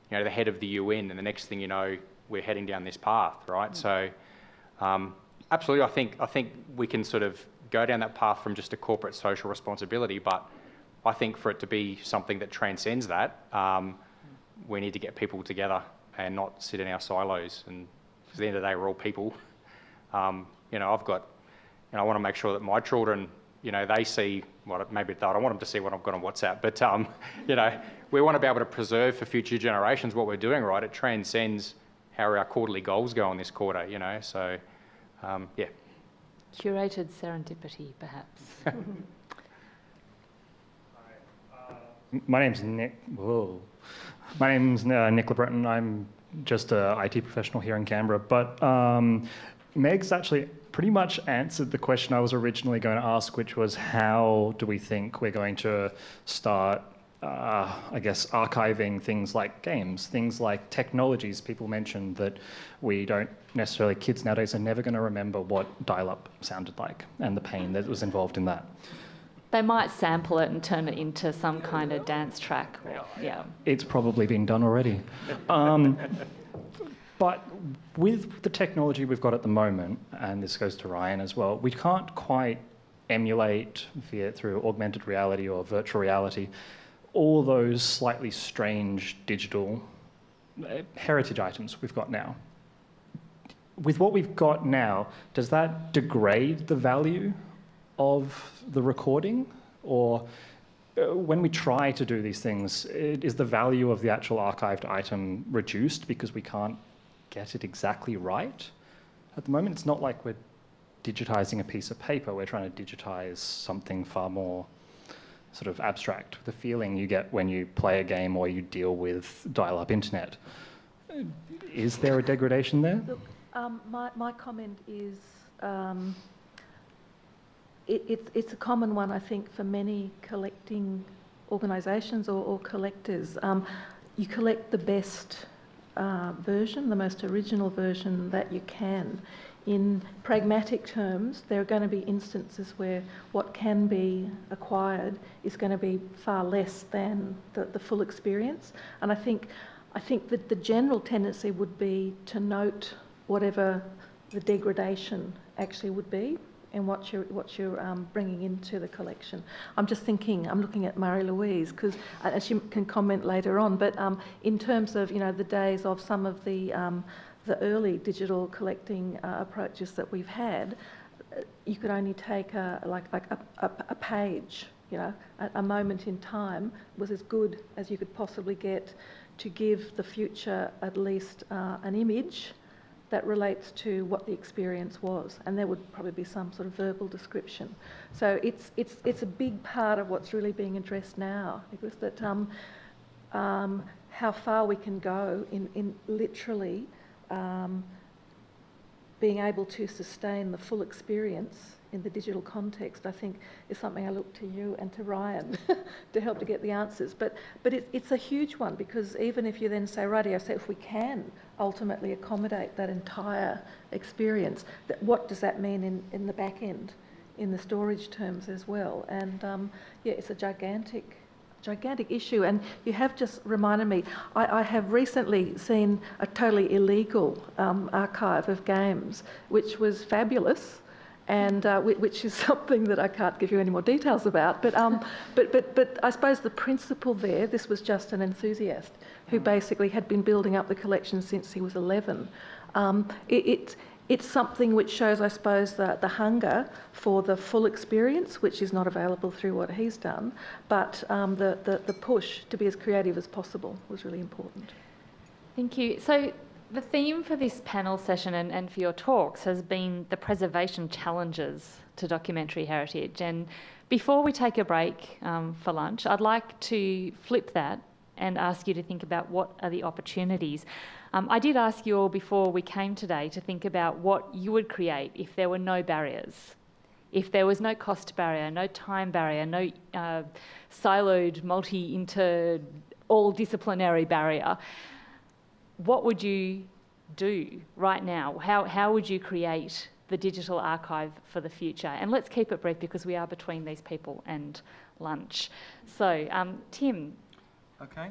the head of the UN, and the next thing you know, we're heading down this path, right? So, absolutely, I think we can sort of go down that path from just a corporate social responsibility, but I think for it to be something that transcends that, we need to get people together and not sit in our silos. And at the end of the day, we're all people. I've got, I want to make sure that my children, they see what, maybe I don't want them to see what I've got on WhatsApp, but, we want to be able to preserve for future generations what we're doing, right? It transcends how our quarterly goals go on this quarter, so, yeah. Curated serendipity, perhaps. My name's Nick. Whoa. My name's Nick LeBreton. I'm just an IT professional here in Canberra. But Meg's actually pretty much answered the question I was originally going to ask, which was how do we think we're going to start, archiving things like games, things like technologies. People mentioned that we don't necessarily, kids nowadays are never going to remember what dial-up sounded like and the pain that was involved in that. They might sample it and turn it into some kind of dance track. Yeah. It's probably been done already. But with the technology we've got at the moment, and this goes to Ryan as well, we can't quite emulate, be it through augmented reality or virtual reality, all those slightly strange digital heritage items we've got now. With what we've got now, does that degrade the value of the recording? Or when we try to do these things, is the value of the actual archived item reduced because we can't get it exactly right? At the moment, it's not like we're digitizing a piece of paper. We're trying to digitize something far more sort of abstract, the feeling you get when you play a game or you deal with dial-up internet. Is there a degradation there? Look, my comment is it's a common one, I think, for many collecting organisations or collectors. You collect the best version, the most original version that you can. In pragmatic terms, there are going to be instances where what can be acquired is going to be far less than the full experience. And I think that the general tendency would be to note whatever the degradation actually would be and what you're bringing into the collection. I'm just thinking, I'm looking at Marie-Louise, because she can comment later on, but in terms of, the days of some of the early digital collecting approaches that we've had, you could only take a page, a moment in time was as good as you could possibly get to give the future at least an image that relates to what the experience was, and there would probably be some sort of verbal description. So it's a big part of what's really being addressed now, because that how far we can go in literally being able to sustain the full experience in the digital context, I think, is something I look to you and to Ryan to help to get the answers. But it's a huge one, because even if you then say, rightio, so if we can ultimately accommodate that entire experience, what does that mean in the back end, in the storage terms as well? And yeah, it's a gigantic issue. And you have just reminded me, I have recently seen a totally illegal archive of games, which was fabulous, and which is something that I can't give you any more details about. But I suppose the principle there, this was just an enthusiast who basically had been building up the collection since he was 11. It's something which shows, I suppose, the hunger for the full experience, which is not available through what he's done, but the push to be as creative as possible was really important. Thank you. So the theme for this panel session and for your talks has been the preservation challenges to documentary heritage. And before we take a break for lunch, I'd like to flip that and ask you to think about what are the opportunities. I did ask you all before we came today to think about what you would create if there were no barriers, if there was no cost barrier, no time barrier, no siloed, all-disciplinary barrier. What would you do right now? How would you create the digital archive for the future? And let's keep it brief, because we are between these people and lunch. So, Tim. Okay.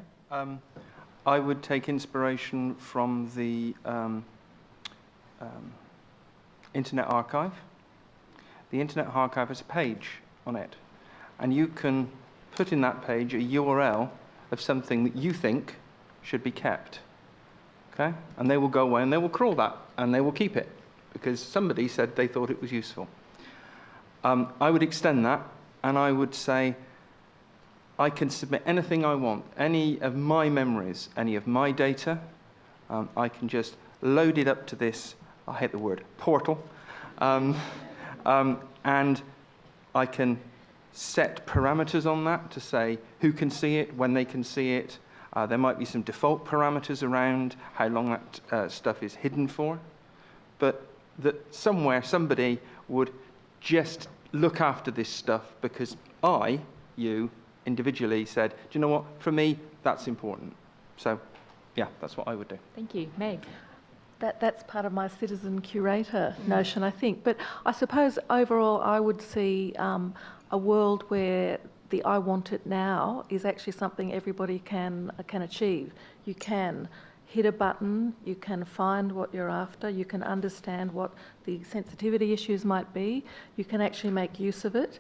I would take inspiration from the Internet Archive. The Internet Archive has a page on it, and you can put in that page a URL of something that you think should be kept. Okay? And they will go away and they will crawl that, and they will keep it, because somebody said they thought it was useful. I would extend that, and I would say, I can submit anything I want, any of my memories, any of my data. I can just load it up to this, I hate the word, portal. And I can set parameters on that to say who can see it, when they can see it. There might be some default parameters around how long that stuff is hidden for. But that somewhere somebody would just look after this stuff, because you, individually said, do you know what, for me, that's important. So, yeah, that's what I would do. Thank you. Meg. That's part of my citizen curator notion, I think. But I suppose overall I would see a world where the I want it now is actually something everybody can achieve. You can hit a button, you can find what you're after, you can understand what the sensitivity issues might be, you can actually make use of it,